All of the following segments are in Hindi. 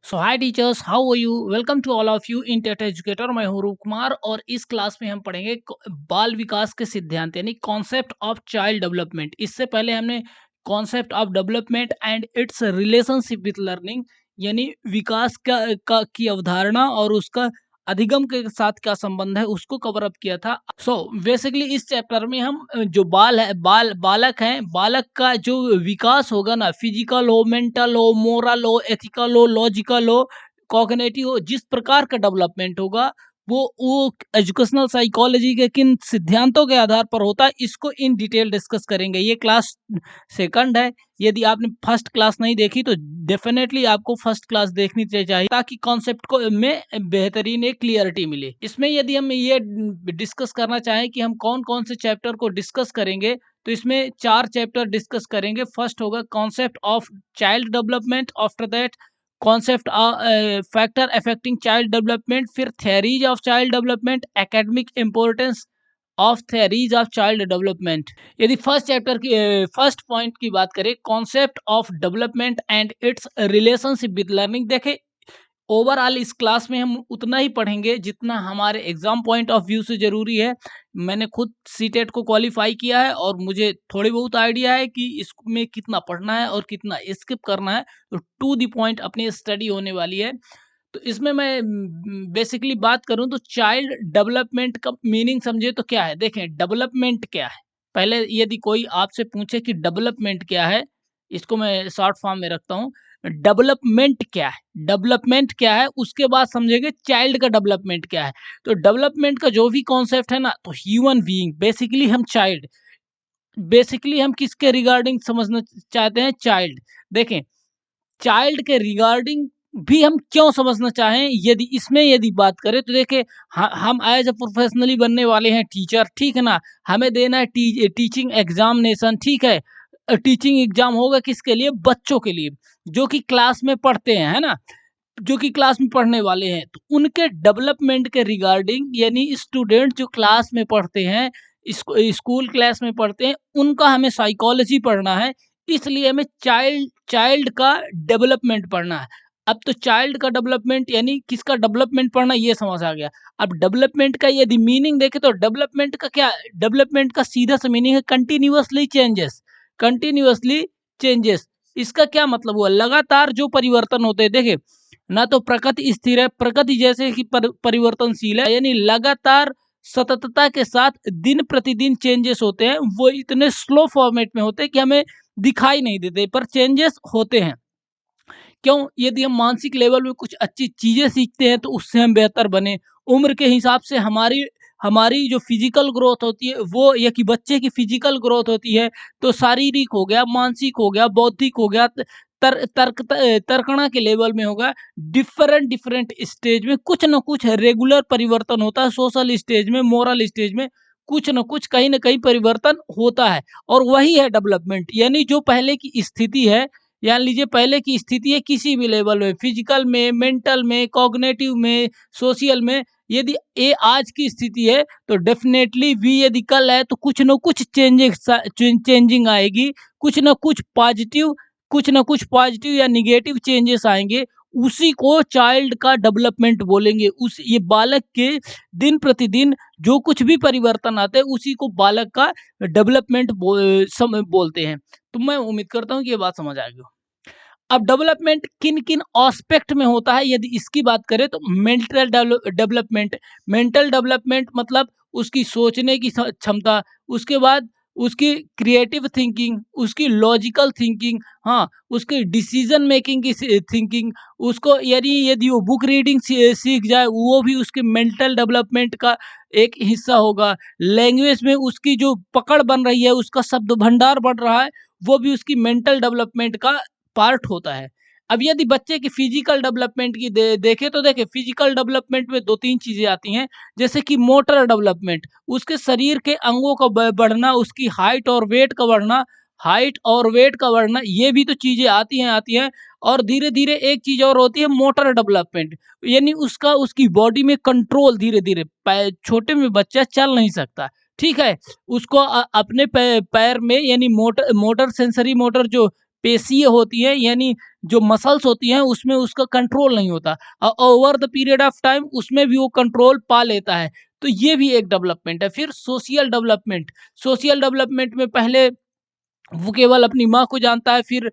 So hi teachers, how are you? Welcome to all of you in TET educator. मैं हूं रूप कुमार और इस क्लास में हम पढ़ेंगे बाल विकास के सिद्धांत यानी कॉन्सेप्ट ऑफ चाइल्ड डेवलपमेंट। इससे पहले हमने concept of development and its relationship with learning यानी विकास की अवधारणा और उसका अधिगम के साथ क्या संबंध है उसको कवर अप किया था। सो बेसिकली इस चैप्टर में हम जो बालक हैं, बालक का जो विकास होगा ना, फिजिकल हो, मेंटल हो, मोरल हो, एथिकल हो, लॉजिकल हो, कॉग्निटिव हो, जिस प्रकार का डेवलपमेंट होगा वो एजुकेशनल साइकोलॉजी के किन सिद्धांतों के आधार पर होता है, इसको इन डिटेल डिस्कस करेंगे। ये क्लास सेकंड है। यदि आपने फर्स्ट क्लास नहीं देखी तो डेफिनेटली आपको फर्स्ट क्लास देखनी चाहिए ताकि कॉन्सेप्ट को में बेहतरीन एक क्लियरिटी मिले। इसमें यदि हम ये डिस्कस करना चाहें कि हम कौन कौन से चैप्टर को डिस्कस करेंगे तो इसमें 4 चैप्टर डिस्कस करेंगे। फर्स्ट होगा concept of child development, after that concept factor affecting child development, फिर theories of child development, academic importance of theories of child development. यदि फर्स्ट चैप्टर की फर्स्ट पॉइंट की बात करें, concept of development and its relationship with learning, देखें ओवरऑल इस क्लास में हम उतना ही पढ़ेंगे जितना हमारे एग्जाम पॉइंट ऑफ व्यू से जरूरी है। मैंने खुद सीटेट को क्वालिफाई किया है और मुझे थोड़ी बहुत आइडिया है कि इसमें कितना पढ़ना है और कितना स्किप करना है, तो टू द पॉइंट अपनी स्टडी होने वाली है। तो इसमें मैं बेसिकली बात करूं तो चाइल्ड डेवलपमेंट का मीनिंग समझे तो क्या है। देखें डेवलपमेंट क्या है, पहले यदि कोई आपसे पूछे कि डेवलपमेंट क्या है, इसको मैं शॉर्ट फॉर्म में रखता हूँ। डेवलपमेंट क्या है, डेवलपमेंट क्या है, उसके बाद समझेंगे चाइल्ड का डेवलपमेंट क्या है। तो डेवलपमेंट का जो भी कॉन्सेप्ट है ना, तो ह्यूमन बीइंग, बेसिकली हम चाइल्ड, बेसिकली हम किसके रिगार्डिंग समझना चाहते हैं, चाइल्ड। देखें चाइल्ड के रिगार्डिंग भी हम क्यों समझना चाहें, यदि इसमें यदि बात करें तो देखिए हम एज अ प्रोफेशनली बनने वाले हैं टीचर, ठीक है ना। हमें देना है टीचिंग एग्जामिनेशन, ठीक है। टीचिंग एग्जाम होगा किसके लिए, बच्चों के लिए जो कि क्लास में पढ़ते हैं, है ना, जो कि क्लास में पढ़ने वाले हैं। तो उनके डेवलपमेंट के रिगार्डिंग यानी स्टूडेंट जो क्लास में पढ़ते हैं, स्कूल क्लास में पढ़ते हैं, उनका हमें साइकोलॉजी पढ़ना है। इसलिए हमें चाइल्ड चाइल्ड का डेवलपमेंट पढ़ना है। अब तो चाइल्ड का डेवलपमेंट यानी किसका डेवलपमेंट पढ़ना, ये समझ आ गया। अब डेवलपमेंट का यदि मीनिंग देखें तो डेवलपमेंट का क्या, डेवलपमेंट का सीधा सा मीनिंग है कंटिन्यूअसली चेंजेस, कंटिन्यूअसली चेंजेस। इसका क्या मतलब हुआ, लगातार जो परिवर्तन होते हैं। देखिए ना तो प्रकृति स्थिर है, प्रकृति जैसे कि परिवर्तनशील है, यानी लगातार सततता के साथ दिन प्रतिदिन चेंजेस होते हैं। वो इतने स्लो फॉर्मेट में होते हैं कि हमें दिखाई नहीं देते, पर चेंजेस होते हैं। क्यों, यदि हम मानसिक लेवल में कुछ अच्छी चीजें सीखते हैं तो उससे हम बेहतर बने। उम्र के हिसाब से हमारी हमारी जो फिजिकल ग्रोथ होती है वो, या कि बच्चे की फिजिकल ग्रोथ होती है, तो शारीरिक हो गया, मानसिक हो गया, बौद्धिक हो गया, तर्कणा के लेवल में होगा। डिफरेंट डिफरेंट स्टेज में कुछ ना कुछ रेगुलर परिवर्तन होता है। सोशल स्टेज में, मोरल स्टेज में कुछ ना कुछ, कहीं ना कहीं परिवर्तन होता है। और वही है डेवलपमेंट, यानी जो पहले की स्थिति है, जान लीजिए पहले की स्थिति है किसी भी लेवल में, फिजिकल में, मेंटल में, कॉग्निटिव में, सोशल में, यदि ये आज की स्थिति है तो डेफिनेटली भी यदि कल है तो कुछ न कुछ चेंजिंग आएगी, कुछ न कुछ पॉजिटिव या निगेटिव चेंजेस आएंगे। उसी को चाइल्ड का डेवलपमेंट बोलेंगे। उस ये बालक के दिन प्रतिदिन जो कुछ भी परिवर्तन आते हैं उसी को बालक का डेवलपमेंट बोलते हैं। तो मैं उम्मीद करता हूँ कि ये बात समझ आ गई। अब डेवलपमेंट किन किन एस्पेक्ट में होता है, यदि इसकी बात करें तो मेंटल डेवलपमेंट, मेंटल डेवलपमेंट मतलब उसकी सोचने की क्षमता, उसके बाद उसकी क्रिएटिव थिंकिंग, उसकी लॉजिकल थिंकिंग, हाँ, उसकी डिसीजन मेकिंग की थिंकिंग। उसको यदि यदि वो बुक रीडिंग सीख जाए वो भी उसके मेंटल डेवलपमेंट का एक हिस्सा होगा। लैंग्वेज में उसकी जो पकड़ बन रही है, उसका शब्द भंडार बढ़ रहा है, वो भी उसकी मेंटल डेवलपमेंट का पार्ट होता है। अब यदि बच्चे की फिजिकल डेवलपमेंट की देखें तो देखें फिजिकल डेवलपमेंट में दो तीन चीजें आती हैं, जैसे कि मोटर डेवलपमेंट, उसके शरीर के अंगों का बढ़ना, उसकी हाइट और वेट का बढ़ना, हाइट और वेट का बढ़ना, ये भी तो चीजें आती हैं। और धीरे धीरे एक चीज और होती है मोटर डेवलपमेंट, यानी उसका उसकी बॉडी में कंट्रोल, धीरे धीरे छोटे में बच्चा चल नहीं सकता, ठीक है, उसको अपने पैर में यानी मोटर सेंसरी मोटर जो पेशीय होती है, यानी जो मसल्स होती हैं उसमें उसका कंट्रोल नहीं होता, over the period of time उसमें भी वो कंट्रोल पा लेता है। तो ये भी एक डेवलपमेंट है। फिर सोशल डेवलपमेंट, सोशल डेवलपमेंट में पहले वो केवल अपनी माँ को जानता है, फिर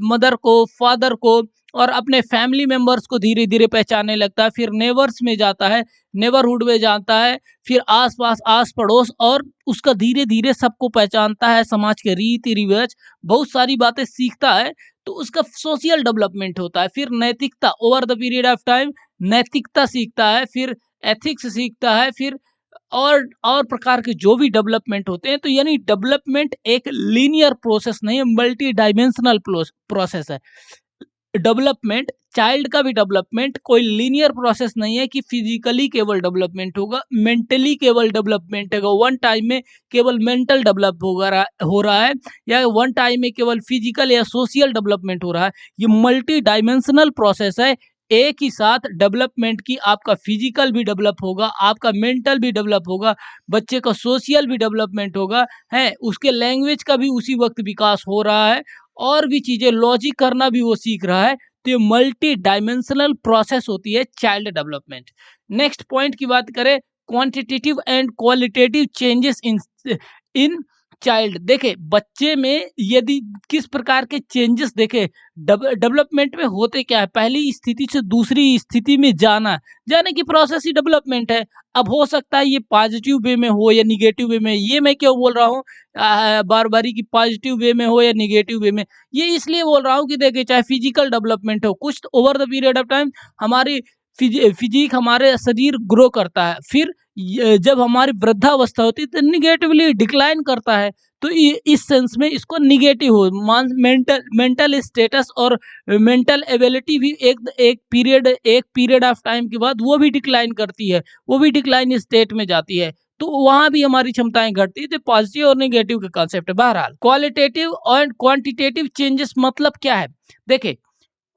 मदर को, फादर को और अपने फैमिली मेंबर्स को धीरे-धीरे पहचानने लगता है। फिर नेबर्स में जाता है, नेबरहुड में जाता है, फिर आस-पास, आस-पड़ोस और उसका धीरे-धीरे सबको पहचानता है, समाज के रीति-रिवाज, बहुत सारी बातें सीखता है, तो उसका सोशल डेवलपमेंट होता है। फिर नैतिकता, over the period of time नैतिकता सीखता है, फिर एथिक्स सीखता है, फिर और प्रकार के जो भी डेवलपमेंट होते हैं। तो यानी डेवलपमेंट एक लीनियर प्रोसेस नहीं है, मल्टी डायमेंशनल प्रोसेस है। डेवलपमेंट, चाइल्ड का भी डेवलपमेंट कोई लीनियर प्रोसेस नहीं है कि फिजिकली केवल डेवलपमेंट होगा, मेंटली केवल डेवलपमेंट होगा, वन टाइम में केवल मेंटल डेवलप हो रहा है, या वन टाइम में केवल फिजिकल या सोशल डेवलपमेंट हो रहा है। ये मल्टी डायमेंशनल प्रोसेस है। एक ही साथ डेवलपमेंट की आपका फिजिकल भी डेवलप होगा, आपका मेंटल भी डेवलप होगा, बच्चे का सोशल भी डेवलपमेंट होगा, है उसके लैंग्वेज का भी उसी वक्त विकास हो रहा है, और भी चीजें लॉजिक करना भी वो सीख रहा है। तो ये मल्टी डायमेंशनल प्रोसेस होती है चाइल्ड डेवलपमेंट। नेक्स्ट पॉइंट की बात करें, quantitative and qualitative changes in in child. देखे बच्चे में यदि किस प्रकार के चेंजेस देखे, डेवलपमेंट में होते क्या है, पहली स्थिति से दूसरी स्थिति में जाने की प्रोसेस ही डेवलपमेंट है। अब हो सकता है ये पॉजिटिव वे में हो या निगेटिव वे में, ये मैं क्यों बोल रहा हूँ बार बारी की पॉजिटिव वे में हो या निगेटिव वे में, ये इसलिए बोल रहा हूँ कि देखिए चाहे फिजिकल डेवलपमेंट हो, कुछ over the period of time हमारी फिजिक, हमारे शरीर ग्रो करता है, फिर जब हमारी वृद्धावस्था होती है तो निगेटिवली डिक्लाइन करता है। तो इस सेंस में इसको निगेटिव हो, मेंटल मेंटल स्टेटस और मेंटल एबिलिटी भी एक पीरियड ऑफ टाइम के बाद वो भी डिक्लाइन करती है, वो भी डिक्लाइन स्टेट में जाती है। तो वहां भी हमारी क्षमताएं घटती है। तो पॉजिटिव और नेगेटिव का कॉन्सेप्ट है। बहरहाल क्वालिटेटिव और क्वांटिटेटिव चेंजेस मतलब क्या है, देखे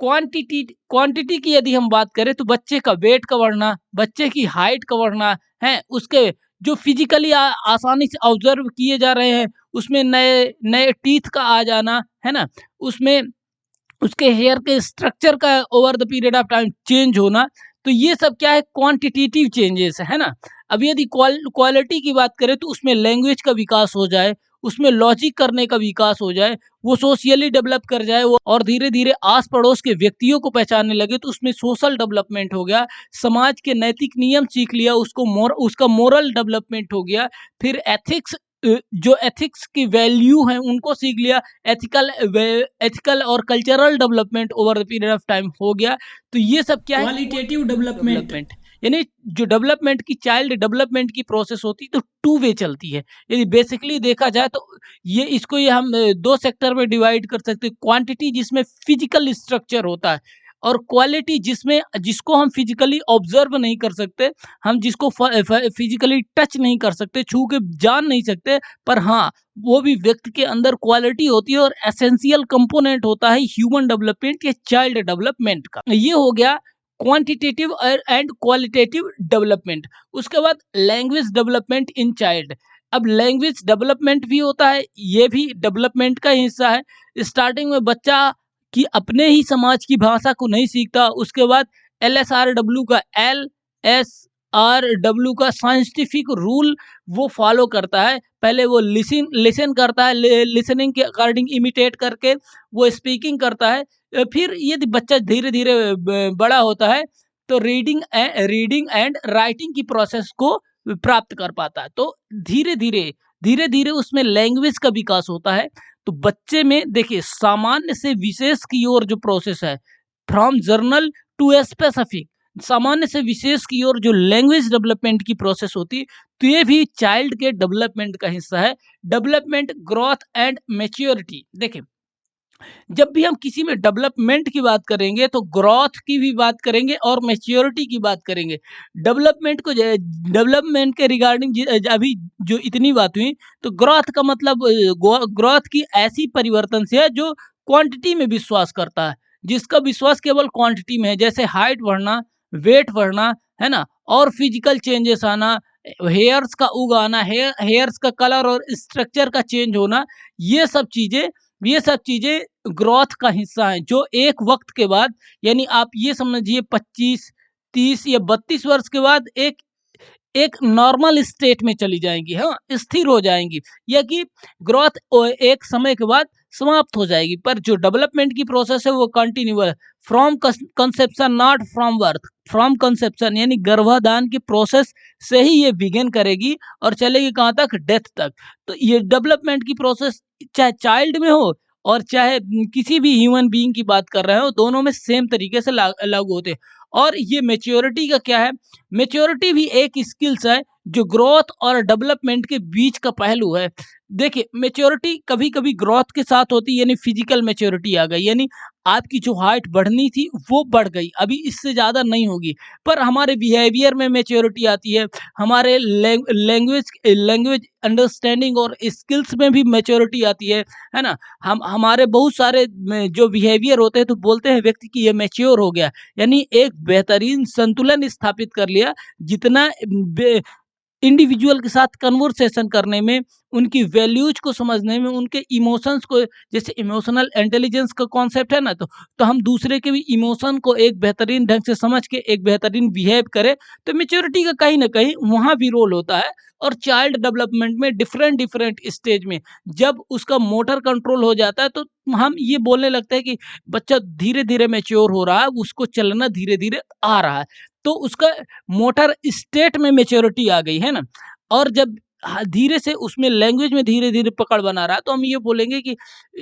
क्वांटिटी की यदि हम बात करें तो बच्चे का वेट का बढ़ना, बच्चे की हाइट का बढ़ना है, उसके जो फिजिकली आसानी से ऑब्जर्व किए जा रहे हैं, उसमें नए नए टीथ का आ जाना, है ना, उसमें उसके हेयर के स्ट्रक्चर का over the period of time change होना। तो ये सब क्या है, क्वांटिटेटिव चेंजेस है ना। अब यदि क्वालिटी की बात करें तो उसमें लैंग्वेज का विकास हो जाए, उसमें लॉजिक करने का विकास हो जाए, वो सोशली डेवलप कर जाए, वो और धीरे धीरे आस पड़ोस के व्यक्तियों को पहचानने लगे, तो उसमें सोशल डेवलपमेंट हो गया, समाज के नैतिक नियम सीख लिया, उसका मोरल डेवलपमेंट हो गया, फिर एथिक्स, जो एथिक्स की वैल्यू है उनको सीख लिया, एथिकल और cultural development over the period of time हो गया। तो ये सब क्या है, क्वालिटेटिव डेवलपमेंट। यानी जो डेवलपमेंट की, चाइल्ड डेवलपमेंट की प्रोसेस होती है तो टू वे चलती है। यदि बेसिकली देखा जाए तो ये हम दो सेक्टर में डिवाइड कर सकते हैं, क्वांटिटी जिसमें फिजिकल स्ट्रक्चर होता है, और क्वालिटी जिसको हम फिजिकली ऑब्जर्व नहीं कर सकते, हम जिसको फिजिकली टच नहीं कर सकते, छू के जान नहीं सकते, पर हाँ वो भी व्यक्ति के अंदर क्वालिटी होती है और एसेंशियल कंपोनेंट होता है ह्यूमन डेवलपमेंट या चाइल्ड डेवलपमेंट का। ये हो गया क्वांटिटेटिव एंड क्वालिटेटिव डेवलपमेंट। उसके बाद लैंग्वेज डेवलपमेंट इन चाइल्ड। अब लैंग्वेज डेवलपमेंट भी होता है, ये भी डेवलपमेंट का हिस्सा है। स्टार्टिंग में बच्चा कि अपने ही समाज की भाषा को नहीं सीखता, उसके बाद LSRW का साइंटिफिक रूल वो फॉलो करता है। पहले वो लिसन करता है, लिसनिंग के अकॉर्डिंग इमिटेट करके वो स्पीकिंग करता है। फिर यदि बच्चा धीरे धीरे बड़ा होता है तो रीडिंग एंड राइटिंग की प्रोसेस को प्राप्त कर पाता है। तो धीरे धीरे उसमें लैंग्वेज का विकास होता है। तो बच्चे में देखिए सामान्य से विशेष की ओर जो प्रोसेस है, फ्रॉम जर्नल टू स्पेसिफिक, सामान्य से विशेष की ओर जो लैंग्वेज डेवलपमेंट की प्रोसेस होती है, तो ये भी चाइल्ड के डेवलपमेंट का हिस्सा है। Development, growth and maturity. देखिए जब भी हम किसी में डेवलपमेंट की बात करेंगे तो ग्रोथ की भी बात करेंगे और मैच्योरिटी की बात करेंगे। डेवलपमेंट के रिगार्डिंग अभी जो इतनी बात हुई, तो ग्रोथ का मतलब ग्रोथ की ऐसी परिवर्तन से है जो क्वांटिटी में विश्वास करता है, जिसका विश्वास केवल क्वांटिटी में है, जैसे हाइट बढ़ना, वेट बढ़ना, है ना, और फिजिकल चेंजेस आना, हेयर्स का उग आना, हेयर्स का कलर और स्ट्रक्चर का चेंज होना, ये सब चीजें ये सब चीज़ें ग्रोथ का हिस्सा हैं, जो एक वक़्त के बाद यानी आप ये समझिए 25, 30 या 32 वर्ष के बाद एक एक नॉर्मल स्टेट में चली जाएँगी, हाँ, स्थिर हो जाएँगी या कि ग्रोथ एक समय के बाद समाप्त हो जाएगी। पर जो डेवलपमेंट की प्रोसेस है वो कंटिन्यू है, from conception not from birth, from conception यानी गर्भाधान की प्रोसेस से ही ये बिगिन करेगी और चलेगी कहाँ तक? डेथ तक। तो ये डेवलपमेंट की प्रोसेस चाहे चाइल्ड में हो और चाहे किसी भी ह्यूमन बीइंग की बात कर रहे हो, दोनों में सेम तरीके से लागू होते हैं। और ये मैच्योरिटी का क्या है? मैच्योरिटी भी एक स्किल्स है जो ग्रोथ और डेवलपमेंट के बीच का पहलू है। देखिए मैच्योरिटी कभी-कभी ग्रोथ के साथ होती है, यानी फिजिकल मैच्योरिटी आ गई, यानी आपकी जो हाइट बढ़नी थी वो बढ़ गई, अभी इससे ज़्यादा नहीं होगी। पर हमारे बिहेवियर में मैच्योरिटी आती है, हमारे लैंग्वेज लैंग्वेज अंडरस्टैंडिंग और स्किल्स में भी मैच्योरिटी आती है ना? हम हमारे बहुत सारे में जो बिहेवियर होते हैं तो बोलते हैं व्यक्ति कि ये मैच्योर हो गया, यानी एक बेहतरीन संतुलन स्थापित कर लिया, जितना इंडिविजुअल के साथ कन्वर्सेशन करने में, उनकी वैल्यूज को समझने में, उनके इमोशंस को, जैसे इमोशनल इंटेलिजेंस का कॉन्सेप्ट है ना, तो हम दूसरे के भी इमोशन को एक बेहतरीन ढंग से समझ के एक बेहतरीन बिहेव करें, तो मेच्योरिटी का कहीं ना कहीं वहाँ भी रोल होता है। और चाइल्ड डेवलपमेंट में डिफरेंट डिफरेंट स्टेज में जब उसका मोटर कंट्रोल हो जाता है तो हम ये बोलने लगते हैं कि बच्चा धीरे धीरे मैच्योर हो रहा है, उसको चलना धीरे धीरे आ रहा है, तो उसका मोटर स्टेट में मैच्योरिटी आ गई है ना। और जब धीरे से उसमें लैंग्वेज में धीरे धीरे पकड़ बना रहा है, तो हम ये बोलेंगे कि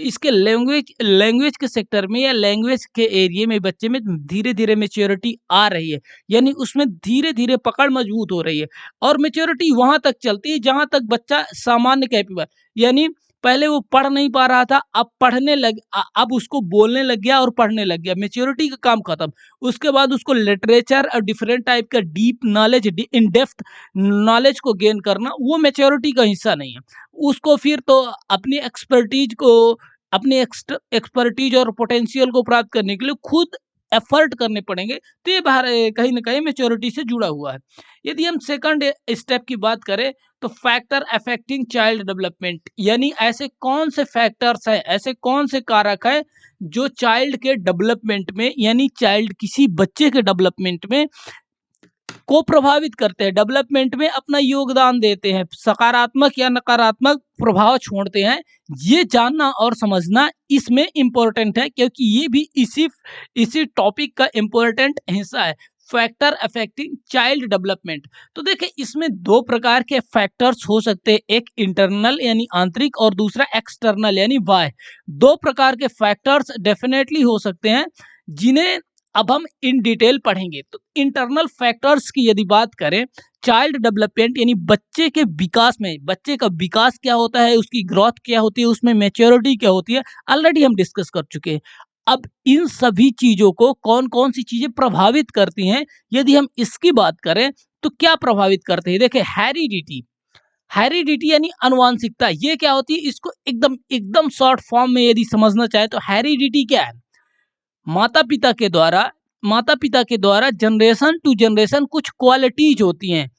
इसके लैंग्वेज लैंग्वेज के सेक्टर में या लैंग्वेज के एरिया में बच्चे में धीरे धीरे मैच्योरिटी आ रही है, यानी उसमें धीरे धीरे पकड़ मजबूत हो रही है। और मैच्योरिटी वहां तक चलती है जहां तक बच्चा सामान्य कैपेबल, यानी पहले वो पढ़ नहीं पा रहा था, अब पढ़ने लग अब उसको बोलने लग गया और पढ़ने लग गया, मैच्योरिटी का काम खत्म। उसके बाद उसको लिटरेचर और डिफरेंट टाइप का deep knowledge, in depth knowledge को गेन करना, वो मैच्योरिटी का हिस्सा नहीं है। उसको फिर तो अपनी एक्सपर्टीज को, अपनी एक्सपर्टीज और पोटेंशियल को प्राप्त करने के लिए खुद एफर्ट करने पड़ेंगे, तो ये बाहर कहीं ना कहीं मैच्योरिटी से जुड़ा हुआ है। यदि हम सेकंड स्टेप की बात करें, तो फैक्टर अफेक्टिंग चाइल्ड डेवलपमेंट, यानी ऐसे कौन से फैक्टर्स हैं, ऐसे कौन से कारक हैं जो चाइल्ड के डेवलपमेंट में, यानी चाइल्ड किसी बच्चे के डेवलपमेंट में को प्रभावित करते हैं, डेवलपमेंट में अपना योगदान देते हैं, सकारात्मक या नकारात्मक प्रभाव छोड़ते हैं। ये जानना और समझना इसमें इम्पोर्टेंट है, क्योंकि ये भी इसी टॉपिक का इम्पोर्टेंट हिस्सा है, फैक्टर अफेक्टिंग चाइल्ड डेवलपमेंट। तो देखिए इसमें दो प्रकार के फैक्टर्स हो सकते हैं, एक इंटरनल यानी आंतरिक और दूसरा एक्सटर्नल यानी बाह्य। दो प्रकार के फैक्टर्स डेफिनेटली हो सकते हैं जिन्हें अब हम इन डिटेल पढ़ेंगे। तो इंटरनल फैक्टर्स की यदि बात करें, चाइल्ड डेवलपमेंट यानी बच्चे के विकास में, बच्चे का विकास क्या होता है, उसकी ग्रोथ क्या होती है, उसमें मैच्योरिटी क्या होती है, ऑलरेडी हम डिस्कस कर चुके हैं। अब इन सभी चीजों को कौन कौन सी चीजें प्रभावित करती हैं, यदि हम इसकी बात करें तो क्या प्रभावित करते हैं? देखिए हेरिडिटी, हेरिडिटी यानी अनुवांशिकता, ये क्या होती है, इसको एकदम एकदम शॉर्ट फॉर्म में यदि समझना चाहे तो हेरिडिटी क्या है? माता पिता के द्वारा माता पिता के द्वारा जनरेशन टू जनरेशन कुछ क्वालिटीज होती हैं,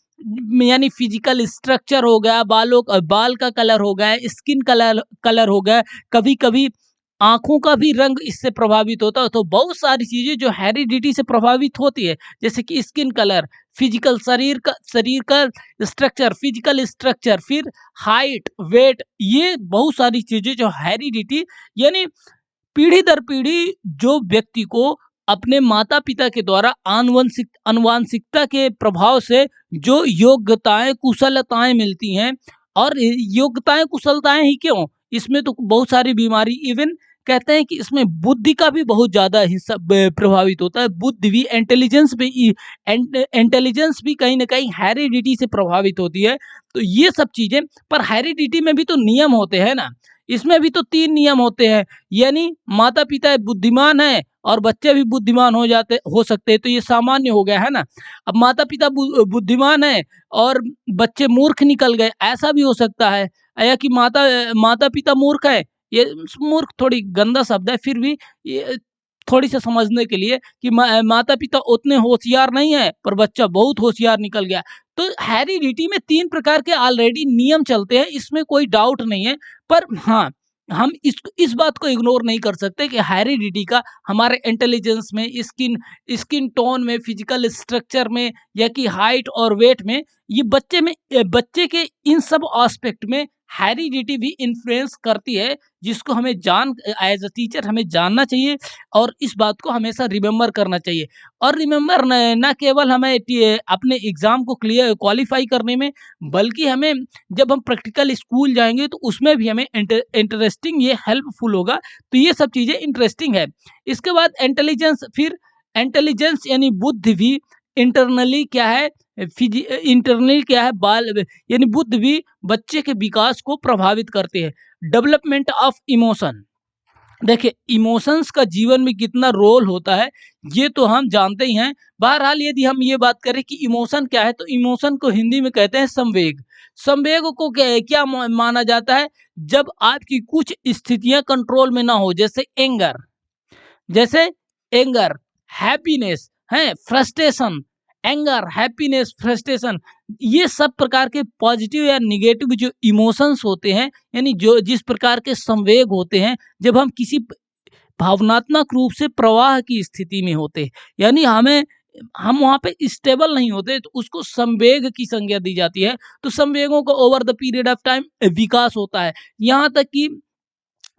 यानी फिजिकल स्ट्रक्चर हो गया, बाल का कलर हो गया, स्किन कलर कलर हो गया, कभी कभी आंखों का भी रंग इससे प्रभावित होता है। तो बहुत सारी चीजें जो हेरिडिटी से प्रभावित होती है, जैसे कि स्किन कलर, फिजिकल शरीर का स्ट्रक्चर, फिजिकल स्ट्रक्चर, फिर हाइट, वेट, ये बहुत सारी चीजें जो हेरिडिटी यानी पीढ़ी दर पीढ़ी जो व्यक्ति को अपने माता पिता के द्वारा आनुवंशिकता के प्रभाव से जो योग्यताएं कुशलताएं मिलती हैं, और योग्यताएं कुशलताएं ही क्यों, इसमें तो बहुत सारी बीमारी, इवन कहते हैं कि इसमें बुद्धि का भी बहुत ज्यादा हिस्सा प्रभावित होता है, बुद्धि भी, इंटेलिजेंस भी कहीं ना कहीं हेरिडिटी से प्रभावित होती है। तो ये सब चीजें, पर हेरिडिटी में भी तो नियम होते हैं ना, इसमें भी तो तीन नियम होते हैं, यानी माता पिता बुद्धिमान है और बच्चे भी बुद्धिमान हो सकते हैं, तो ये सामान्य हो गया है ना। अब माता पिता बुद्धिमान है और बच्चे मूर्ख निकल गए, ऐसा भी हो सकता है। या कि माता माता पिता मूर्ख है, ये मूर्ख थोड़ी गंदा शब्द है, फिर भी ये थोड़ी सा समझने के लिए कि माता पिता उतने होशियार नहीं है पर बच्चा बहुत होशियार निकल गया। तो हेरिडिटी में तीन प्रकार के ऑलरेडी नियम चलते हैं, इसमें कोई डाउट नहीं है। पर हाँ, हम इस बात को इग्नोर नहीं कर सकते कि हेरिडिटी का हमारे इंटेलिजेंस में, स्किन स्किन टोन में, फिजिकल स्ट्रक्चर में, या कि हाइट और वेट में, ये बच्चे के इन सब एस्पेक्ट में हेरिडिटी भी इन्फ्लुएंस करती है, जिसको हमें एज अ टीचर हमें जानना चाहिए और इस बात को हमेशा रिमेम्बर करना चाहिए। और रिमेम्बर न केवल हमें अपने एग्जाम को क्वालिफाई करने में, बल्कि हमें जब हम प्रैक्टिकल स्कूल जाएंगे तो उसमें भी हमें इंटरेस्टिंग ये हेल्पफुल होगा। तो ये सब चीज़ें इंटरेस्टिंग है। इसके बाद इंटेलिजेंस, फिर इंटेलिजेंस यानी बुद्धि भी इंटरनली क्या है, इंटरनली क्या है, बाल यानी बुद्धि भी बच्चे के विकास को प्रभावित करते हैं। डेवलपमेंट ऑफ इमोशन, देखिए इमोशंस का जीवन में कितना रोल होता है ये तो हम जानते ही हैं। बहरहाल यदि हम ये बात करें कि इमोशन क्या है, तो इमोशन को हिंदी में कहते हैं संवेग। संवेग को क्या माना जाता है, जब आपकी कुछ स्थितियां कंट्रोल में ना हो, जैसे एंगर, हैप्पीनेस है, फ्रस्ट्रेशन, एंगर, हैप्पीनेस, फ्रस्ट्रेशन, ये सब प्रकार के पॉजिटिव या निगेटिव जो इमोशंस होते हैं, यानी जो जिस प्रकार के संवेग होते हैं, जब हम किसी भावनात्मक रूप से प्रवाह की स्थिति में होते हैं, यानी हम वहाँ पे स्टेबल नहीं होते, तो उसको संवेग की संज्ञा दी जाती है। तो संवेगों का over the period of time विकास होता है। यहाँ तक कि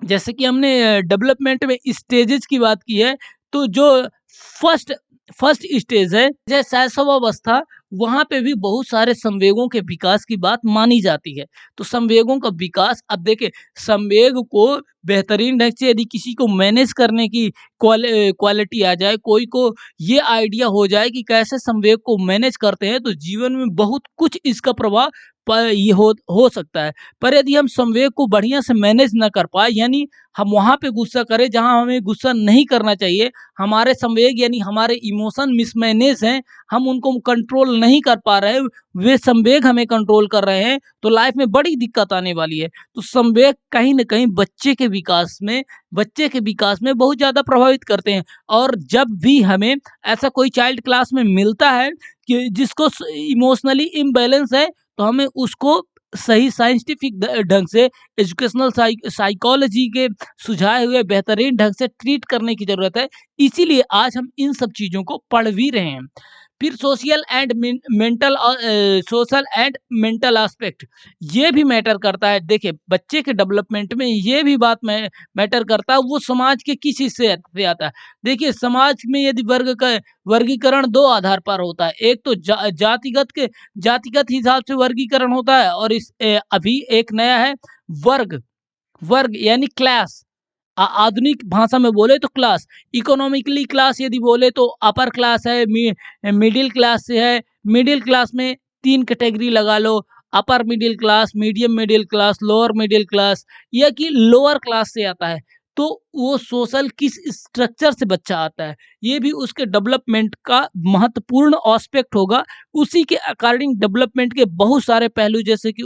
जैसे कि हमने डेवलपमेंट में स्टेजेस की बात की है, तो जो फर्स्ट फर्स्ट स्टेज है जैसे शैशवावस्था, वहाँ पे भी बहुत सारे संवेगों के विकास की बात मानी जाती है। तो संवेगों का विकास, अब देखिए संवेग को बेहतरीन ढंग से यदि किसी को मैनेज करने की क्वालिटी आ जाए, कोई को ये आइडिया हो जाए कि कैसे संवेग को मैनेज करते हैं, तो जीवन में बहुत कुछ इसका प्रभाव ये हो सकता है। पर यदि हम संवेग को बढ़िया से मैनेज ना कर पाए, यानी हम वहाँ पे गुस्सा करें जहाँ हमें गुस्सा नहीं करना चाहिए, हमारे संवेग यानी हमारे इमोशन मिसमैनेज हैं, हम उनको कंट्रोल नहीं कर पा रहे, वे संवेग हमें कंट्रोल कर रहे हैं, तो लाइफ में बड़ी दिक्कत आने वाली है। तो संवेग कहीं न कहीं बच्चे के विकास में बहुत ज़्यादा प्रभावित करते हैं। और जब भी हमें ऐसा कोई चाइल्ड क्लास में मिलता है कि जिसको इमोशनली इम्बैलेंस है, तो हमें उसको सही साइंटिफिक ढंग से, एजुकेशनल साइकोलॉजी के सुझाए हुए बेहतरीन ढंग से ट्रीट करने की ज़रूरत है। इसीलिए आज हम इन सब चीज़ों को पढ़ भी रहे हैं। फिर सोशल एंड मेंटल एस्पेक्ट, ये भी मैटर करता है। देखिए बच्चे के डेवलपमेंट में ये भी बात में मैटर करता है, वो समाज के किस हिस्से से आता है। देखिए समाज में यदि वर्ग का वर्गीकरण दो आधार पर होता है, एक तो जातिगत हिसाब से वर्गीकरण होता है, और अभी एक नया है वर्ग वर्ग यानी क्लास। आधुनिक भाषा में बोले तो क्लास, इकोनॉमिकली क्लास यदि बोले तो अपर क्लास है, मिडिल क्लास से है। मिडिल क्लास में तीन कैटेगरी लगा लो, upper middle class, medium middle class, lower middle class, या कि लोअर क्लास से आता है। तो वो सोशल किस स्ट्रक्चर से बच्चा आता है, ये भी उसके डेवलपमेंट का महत्वपूर्ण एस्पेक्ट होगा। उसी के अकॉर्डिंग डेवलपमेंट के बहुत सारे पहलू, जैसे कि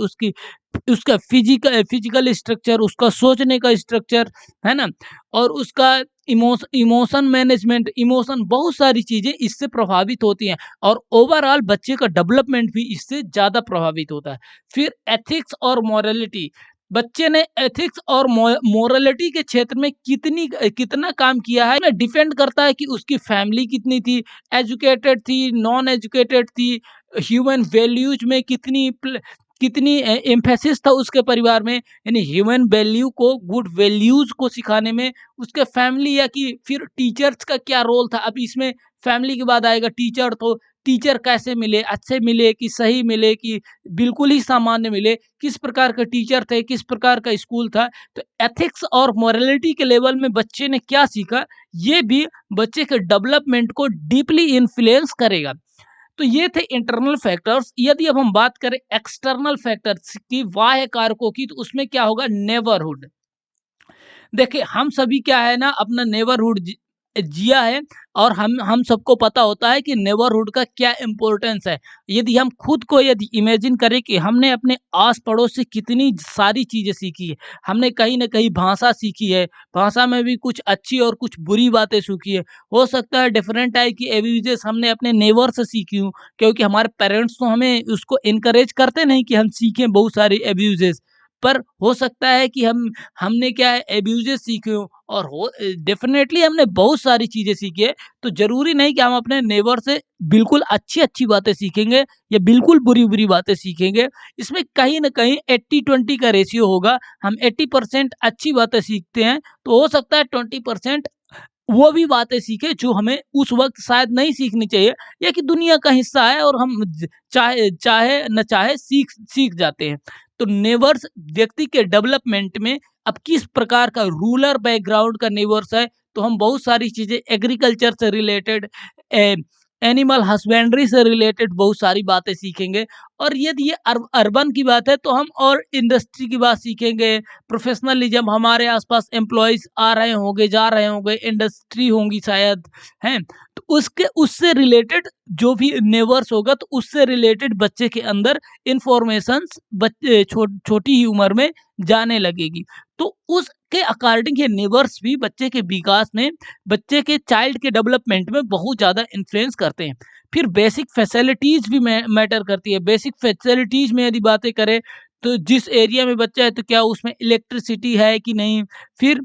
उसका फिजिकल स्ट्रक्चर, उसका सोचने का स्ट्रक्चर, है ना, और उसका इमोशन मैनेजमेंट, इमोशन, बहुत सारी चीज़ें इससे प्रभावित होती हैं, और ओवरऑल बच्चे का डेवलपमेंट भी इससे ज़्यादा प्रभावित होता है। फिर एथिक्स और मॉरलिटी, बच्चे ने एथिक्स और मोरलिटी के क्षेत्र में कितना काम किया है, डिपेंड करता है कि उसकी फैमिली कितनी थी, एजुकेटेड थी, नॉन एजुकेटेड थी, ह्यूमन वैल्यूज में कितनी एम्फेसिस था उसके परिवार में, यानी ह्यूमन वैल्यू को, गुड वैल्यूज को सिखाने में उसके फैमिली, या कि फिर टीचर्स का क्या रोल था। अब इसमें फैमिली के बाद आएगा टीचर, तो टीचर कैसे मिले, अच्छे मिले कि सही मिले कि बिल्कुल ही सामान्य मिले, किस प्रकार के टीचर थे, किस प्रकार का स्कूल था। तो एथिक्स और मोरलिटी के लेवल में बच्चे ने क्या सीखा, ये भी बच्चे के डेवलपमेंट को डीपली इन्फ्लुएंस करेगा। तो ये थे इंटरनल फैक्टर्स। यदि अब हम बात करें एक्सटर्नल फैक्टर्स की, बाह्य कारकों की, तो उसमें क्या होगा, नेबरहुड। देखिए हम सभी क्या है ना, अपना नेबरहुड जिया है, और हम सबको पता होता है कि नेबरहुड का क्या इम्पोर्टेंस है। यदि हम खुद को यदि इमेजिन करें कि हमने अपने आस पड़ोस से कितनी सारी चीज़ें सीखी है, हमने कहीं ना कहीं भाषा सीखी है, भाषा में भी कुछ अच्छी और कुछ बुरी बातें सीखी है। हो सकता है डिफरेंट टाइप की एब्यूजेस हमने अपने नेबर से सीखी हूँ, क्योंकि हमारे पेरेंट्स तो हमें उसको इनकरेज करते नहीं कि हम सीखें बहुत सारी एब्यूजेस, पर हो सकता है कि हमने क्या है एब्यूजेस सीखे हों, और हो डेफ़िनेटली हमने बहुत सारी चीज़ें सीखी है। तो ज़रूरी नहीं कि हम अपने नेबर से बिल्कुल अच्छी-अच्छी बातें सीखेंगे या बिल्कुल बुरी-बुरी बातें सीखेंगे। इसमें कहीं न कहीं 80-20 का रेशियो होगा। हम 80% अच्छी बातें सीखते हैं, तो हो सकता है 20% वो भी बातें सीखे जो हमें उस वक़्त शायद नहीं सीखनी चाहिए, या कि दुनिया का हिस्सा है और हम चाहे चाहे न चाहे सीख सीख जाते हैं। तो नेबर्स व्यक्ति के डेवलपमेंट में, अब किस प्रकार का रूरल बैकग्राउंड का नेबर्स है, तो हम बहुत सारी चीज़ें एग्रीकल्चर से रिलेटेड, एनिमल हस्बेंड्री से रिलेटेड बहुत सारी बातें सीखेंगे। और यदि ये अर्बन की बात है तो हम और इंडस्ट्री की बात सीखेंगे, प्रोफेशनलिज्म, हमारे आसपास एम्प्लॉयज़ आ रहे होंगे, जा रहे होंगे, इंडस्ट्री होंगी शायद, हैं? तो उसके उससे रिलेटेड जो भी नेबर्स होगा, तो उससे रिलेटेड बच्चे के अंदर इन्फॉर्मेशंस छोटी ही उम्र में जाने लगेगी। तो उसके अकॉर्डिंग ये नेबर्स भी बच्चे के विकास में, बच्चे के चाइल्ड के डेवलपमेंट में बहुत ज़्यादा इन्फ्लुएंस करते हैं। फिर बेसिक फैसिलिटीज़ भी मैटर करती है। बेसिक फैसिलिटीज़ में यदि बातें करें, तो जिस एरिया में बच्चा है तो क्या उसमें इलेक्ट्रिसिटी है कि नहीं? फिर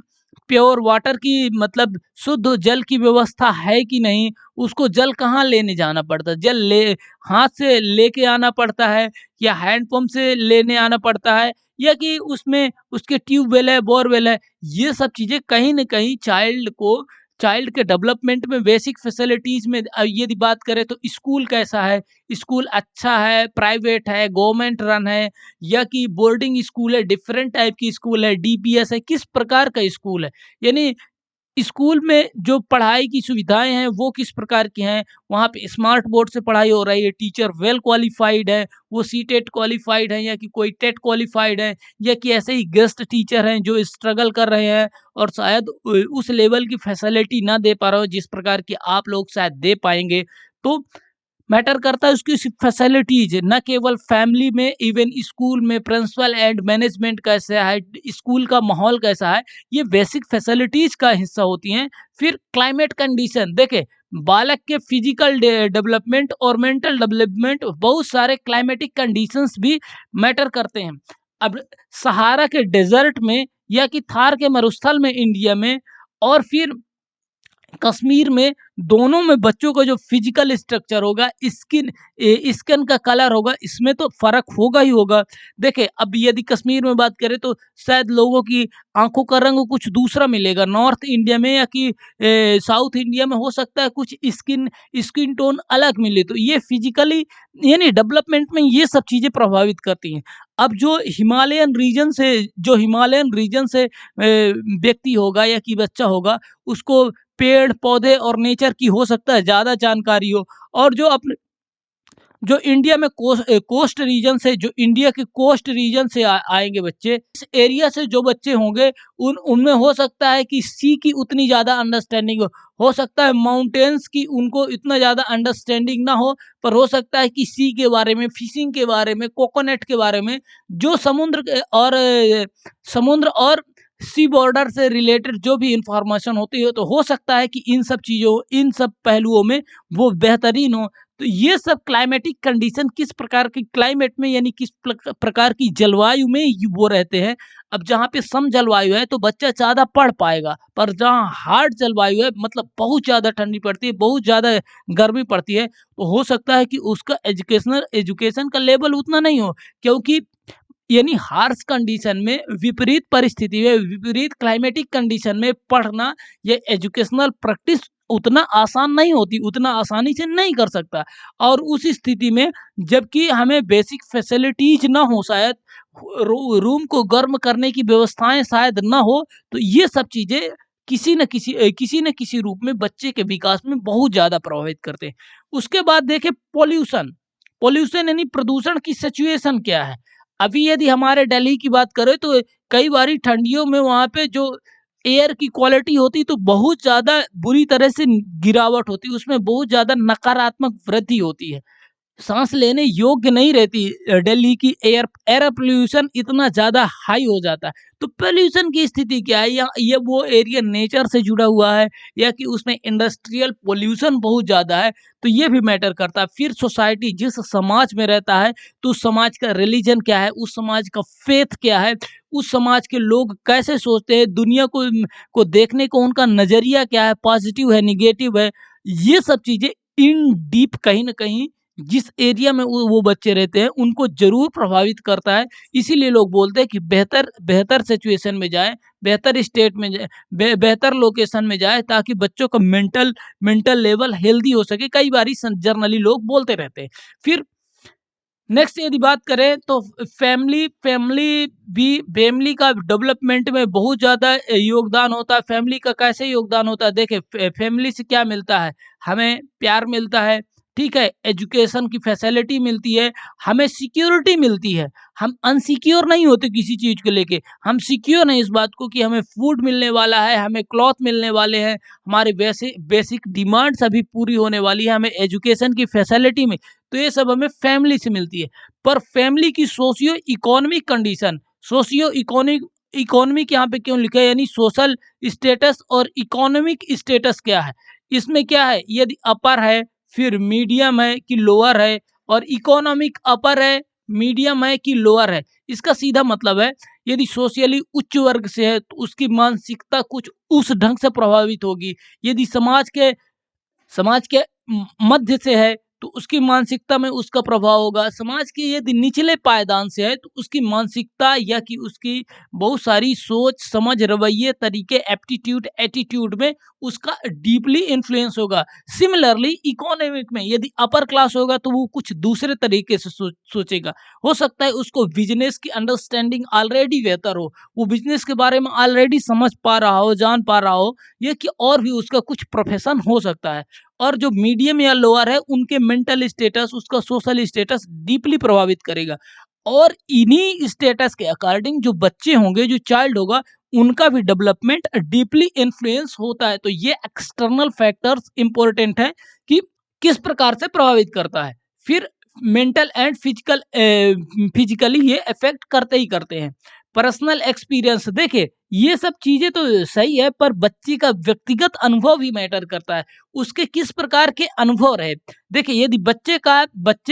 प्योर वाटर की, मतलब शुद्ध जल की व्यवस्था है कि नहीं? उसको जल कहाँ लेने जाना पड़ता है? जल ले हाथ से लेके आना पड़ता है, या हैंडपंप से लेने आना पड़ता है, या कि उसमें उसके ट्यूबवेल है, बोरवेल है? ये सब चीज़ें कहीं न कहीं चाइल्ड के डेवलपमेंट में बेसिक फैसिलिटीज़ में, यदि बात करें तो स्कूल कैसा है? स्कूल अच्छा है, प्राइवेट है, गवर्नमेंट रन है, या कि बोर्डिंग स्कूल है, डिफरेंट टाइप की स्कूल है, डीपीएस है, किस प्रकार का स्कूल है? यानी स्कूल में जो पढ़ाई की सुविधाएँ हैं, वो किस प्रकार की हैं? वहाँ पे स्मार्ट बोर्ड से पढ़ाई हो रही है, टीचर वेल क्वालिफ़ाइड है, वो सीटेट क्वालिफ़ाइड है, या कि कोई टेट क्वालिफ़ाइड है, या कि ऐसे ही गेस्ट टीचर हैं जो स्ट्रगल कर रहे हैं और शायद उस लेवल की फैसिलिटी ना दे पा रहे हो जिस प्रकार की आप लोग शायद दे पाएँगे। तो मैटर करता है उसकी फैसिलिटीज, न केवल फैमिली में, इवन स्कूल में प्रिंसिपल एंड मैनेजमेंट कैसा है, स्कूल का माहौल कैसा है, ये बेसिक फैसिलिटीज का हिस्सा होती हैं। फिर क्लाइमेट कंडीशन देखे, बालक के फिजिकल डेवलपमेंट और मेंटल डेवलपमेंट, बहुत सारे क्लाइमेटिक कंडीशंस भी मैटर करते हैं। अब सहारा के डेजर्ट में, या कि थार के मरुस्थल में इंडिया में, और फिर कश्मीर में, दोनों में बच्चों का जो फिजिकल स्ट्रक्चर होगा, स्किन का कलर होगा, इसमें तो फ़र्क होगा ही होगा। देखिए, अब यदि कश्मीर में बात करें तो शायद लोगों की आँखों का रंग कुछ दूसरा मिलेगा। नॉर्थ इंडिया में, या कि साउथ इंडिया में हो सकता है कुछ स्किन स्किन टोन अलग मिले। तो ये फिजिकली, यानी डेवलपमेंट में ये सब चीज़ें प्रभावित करती हैं। अब जो हिमालयन रीजन से व्यक्ति होगा या कि बच्चा होगा, उसको पेड़ पौधे और नेचर की हो सकता है ज़्यादा जानकारी हो, और जो इंडिया में कोस्ट रीजन से, जो इंडिया के कोस्ट रीजन से आएंगे बच्चे, इस एरिया से जो बच्चे होंगे, उन उनमें हो सकता है कि सी की उतनी ज़्यादा अंडरस्टैंडिंग हो सकता है माउंटेन्स की उनको इतना ज़्यादा अंडरस्टैंडिंग ना हो, पर हो सकता है कि सी के बारे में, फिशिंग के बारे में, कोकोनट के बारे में, जो समुद्र और सी बॉर्डर से रिलेटेड जो भी इंफॉर्मेशन होती है, तो हो सकता है कि इन सब पहलुओं में वो बेहतरीन हो। तो ये सब क्लाइमेटिक कंडीशन, किस प्रकार की क्लाइमेट में, यानी किस प्रकार की जलवायु में वो रहते हैं। अब जहाँ पे सम जलवायु है तो बच्चा ज़्यादा पढ़ पाएगा, पर जहाँ हार्ड जलवायु है, मतलब बहुत ज़्यादा ठंडी पड़ती है, बहुत ज़्यादा गर्मी पड़ती है, तो हो सकता है कि उसका एजुकेशन का लेवल उतना नहीं हो, क्योंकि यानी हार्श कंडीशन में, विपरीत परिस्थिति में, विपरीत क्लाइमेटिक कंडीशन में पढ़ना, ये एजुकेशनल प्रैक्टिस उतना आसान नहीं होती, उतना आसानी से नहीं कर सकता। और उस स्थिति में, जबकि हमें बेसिक फैसिलिटीज ना हो, शायद रूम को गर्म करने की व्यवस्थाएं शायद ना हो, तो ये सब चीजें किसी न किसी रूप में बच्चे के विकास में बहुत ज्यादा प्रभावित करते हैं। उसके बाद देखें पॉल्यूशन। पॉल्यूशन यानी प्रदूषण की सिचुएशन क्या है? अभी यदि हमारे दिल्ली की बात करें तो कई बारी ठंडियों में वहाँ पे जो एयर की क्वालिटी होती तो बहुत ज़्यादा बुरी तरह से गिरावट होती है, उसमें बहुत ज़्यादा नकारात्मक वृद्धि होती है। सांस लेने योग्य नहीं रहती। दिल्ली की एयर एयर पोल्यूशन इतना ज़्यादा हाई हो जाता है। तो पोल्यूशन की स्थिति क्या है, या ये वो एरिया नेचर से जुड़ा हुआ है, या कि उसमें इंडस्ट्रियल पोल्यूशन बहुत ज़्यादा है, तो ये भी मैटर करता है। फिर सोसाइटी जिस समाज में रहता है, तो उस समाज का रिलीजन क्या है, उस समाज का फेथ क्या है, उस समाज के लोग कैसे सोचते हैं, दुनिया को देखने को उनका नज़रिया क्या है, पॉजिटिव है, नेगेटिव है, ये सब चीज़ें इन डीप कहीं न कहीं जिस एरिया में वो बच्चे रहते हैं, उनको ज़रूर प्रभावित करता है। इसीलिए लोग बोलते हैं कि बेहतर बेहतर सिचुएशन में जाएँ, बेहतर स्टेट में जाएँ, बेहतर लोकेशन में जाएँ, ताकि बच्चों का मेंटल मेंटल लेवल हेल्दी हो सके। कई बारी जनरली लोग बोलते रहते हैं। फिर नेक्स्ट यदि बात करें तो फैमिली फैमिली भी फैमिली का डेवलपमेंट में बहुत ज़्यादा योगदान होता है। फैमिली का कैसे योगदान होता है, देखिए फैमिली से क्या मिलता है, हमें प्यार मिलता है, ठीक है, एजुकेशन की फैसिलिटी मिलती है, हमें सिक्योरिटी मिलती है। हम अनसिक्योर नहीं होते किसी चीज़ को लेके, हम सिक्योर हैं इस बात को कि हमें फूड मिलने वाला है, हमें क्लॉथ मिलने वाले हैं, हमारी बेसिक डिमांड्स अभी पूरी होने वाली है, हमें एजुकेशन की फैसिलिटी में, तो ये सब हमें फैमिली से मिलती है। पर फैमिली की socio economic condition, socio economic economic यहाँ पे क्यों लिखा है, यानी सोशल स्टेटस और इकोनॉमिक स्टेटस क्या है, इसमें क्या है, यदि अपर है, फिर मीडियम है कि लोअर है, और इकोनॉमिक अपर है, मीडियम है कि लोअर है। इसका सीधा मतलब है, यदि सोशली उच्च वर्ग से है तो उसकी मानसिकता कुछ उस ढंग से प्रभावित होगी। यदि समाज के मध्य से है तो उसकी मानसिकता में उसका प्रभाव होगा। समाज के यदि निचले पायदान से है तो उसकी मानसिकता या कि उसकी बहुत सारी सोच समझ रवैये तरीके एप्टीट्यूड एटीट्यूड में उसका डीपली इन्फ्लुएंस होगा। सिमिलरली इकोनॉमिक में यदि अपर क्लास होगा तो वो कुछ दूसरे तरीके से सोचेगा। हो सकता है उसको बिजनेस की अंडरस्टैंडिंग ऑलरेडी बेहतर हो, वो बिजनेस के बारे में ऑलरेडी समझ पा रहा हो, जान पा रहा हो, ये कि और भी उसका कुछ प्रोफेशन हो सकता है। और जो मीडियम या लोअर है उनके मेंटल स्टेटस, उसका सोशल स्टेटस डीपली प्रभावित करेगा। और इन्हीं स्टेटस के अकॉर्डिंग जो बच्चे होंगे, जो चाइल्ड होगा, उनका भी डेवलपमेंट डीपली इन्फ्लुएंस होता है। तो ये एक्सटर्नल फैक्टर्स इंपॉर्टेंट है कि किस प्रकार से प्रभावित करता है। फिर मेंटल एंड फिजिकली ये इफेक्ट करते ही करते हैं। पर्सनल एक्सपीरियंस, देखिए ये सब चीजें तो सही है, पर बच्चे का व्यक्तिगत अनुभव भी मैटर करता है। उसके किस प्रकार के अनुभव रहे। देखिए यदि बच्चे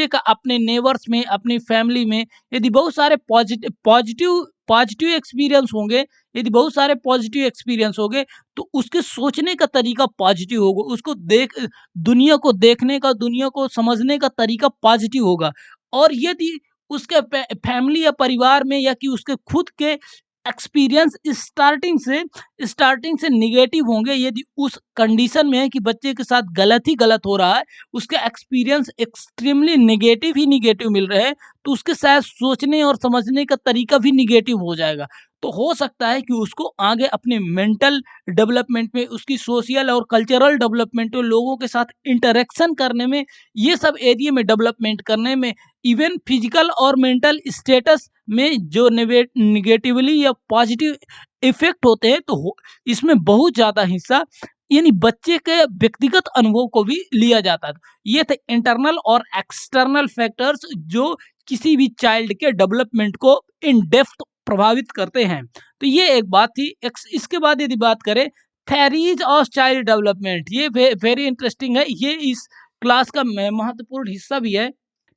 का अपने नेबर्स में, अपनी फैमिली में यदि बहुत सारे पॉजिटिव पॉजिटिव एक्सपीरियंस होंगे, यदि बहुत सारे पॉजिटिव एक्सपीरियंस होंगे, तो उसके सोचने का तरीका पॉजिटिव होगा, उसको दुनिया को देखने का, दुनिया को समझने का तरीका पॉजिटिव होगा। और यदि उसके फैमिली या परिवार में या कि उसके खुद के एक्सपीरियंस स्टार्टिंग से निगेटिव होंगे, यदि उस कंडीशन में है कि बच्चे के साथ गलत ही गलत हो रहा है, उसके एक्सपीरियंस एक्सट्रीमली निगेटिव ही निगेटिव मिल रहे हैं, तो उसके शायद सोचने और समझने का तरीका भी निगेटिव हो जाएगा। तो हो सकता है कि उसको आगे अपने मेंटल डेवलपमेंट में, उसकी सोशल और कल्चरल डेवलपमेंट में, लोगों के साथ इंटरेक्शन करने में, ये सब एरिया में डेवलपमेंट करने में, इवन फिजिकल और मेंटल स्टेटस में जो निगेटिवली या पॉजिटिव इफेक्ट होते हैं, तो इसमें बहुत ज़्यादा हिस्सा यानी बच्चे के व्यक्तिगत अनुभव को भी लिया जाता है। ये थे इंटरनल और एक्सटर्नल फैक्टर्स जो किसी भी चाइल्ड के डेवलपमेंट को इन डेप्थ प्रभावित करते हैं। तो ये एक बात थी। इसके बाद यदि बात करें थेरीज ऑफ चाइल्ड डेवलपमेंट, ये वेरी इंटरेस्टिंग है, ये इस क्लास का महत्वपूर्ण हिस्सा भी है।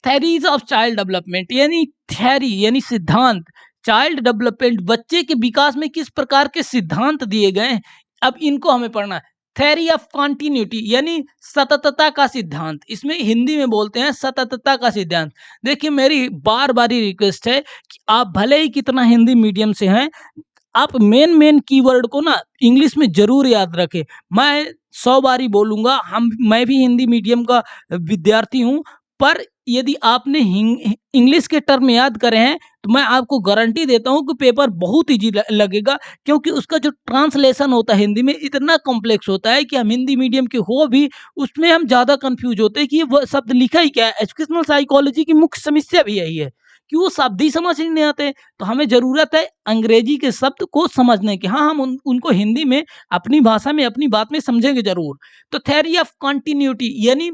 थेरीज ऑफ चाइल्ड डेवलपमेंट यानी थ्योरी यानी सिद्धांत, चाइल्ड डेवलपमेंट बच्चे के विकास में किस प्रकार के सिद्धांत दिए गए हैं, अब इनको हमें पढ़ना है। थ्योरी ऑफ कॉन्टिन्यूटी यानी सततता का सिद्धांत, इसमें हिंदी में बोलते हैं सततता का सिद्धांत। देखिए मेरी बार बारी रिक्वेस्ट है कि आप भले ही कितना हिंदी मीडियम से हैं, आप मेन मेन कीवर्ड को ना इंग्लिश में जरूर याद रखें। मैं 100 बारी बोलूंगा, मैं भी हिंदी मीडियम का विद्यार्थी हूँ, पर यदि आपने इंग्लिश के टर्म याद करे हैं तो मैं आपको गारंटी देता हूं कि पेपर बहुत इजी लगेगा, क्योंकि उसका जो ट्रांसलेशन होता है हिंदी में इतना कॉम्प्लेक्स होता है कि हम हिंदी मीडियम के हो भी उसमें हम ज़्यादा कंफ्यूज होते हैं कि ये शब्द लिखा ही क्या है। एजुकेशनल साइकोलॉजी की मुख्य समस्या भी यही है कि वो शब्द ही समझ नहीं आते। तो हमें ज़रूरत है अंग्रेजी के शब्द को समझने की। हाँ, हम उनको हिंदी में अपनी भाषा में अपनी बात में समझेंगे ज़रूर। तो थ्योरी ऑफ कंटिन्यूटी यानी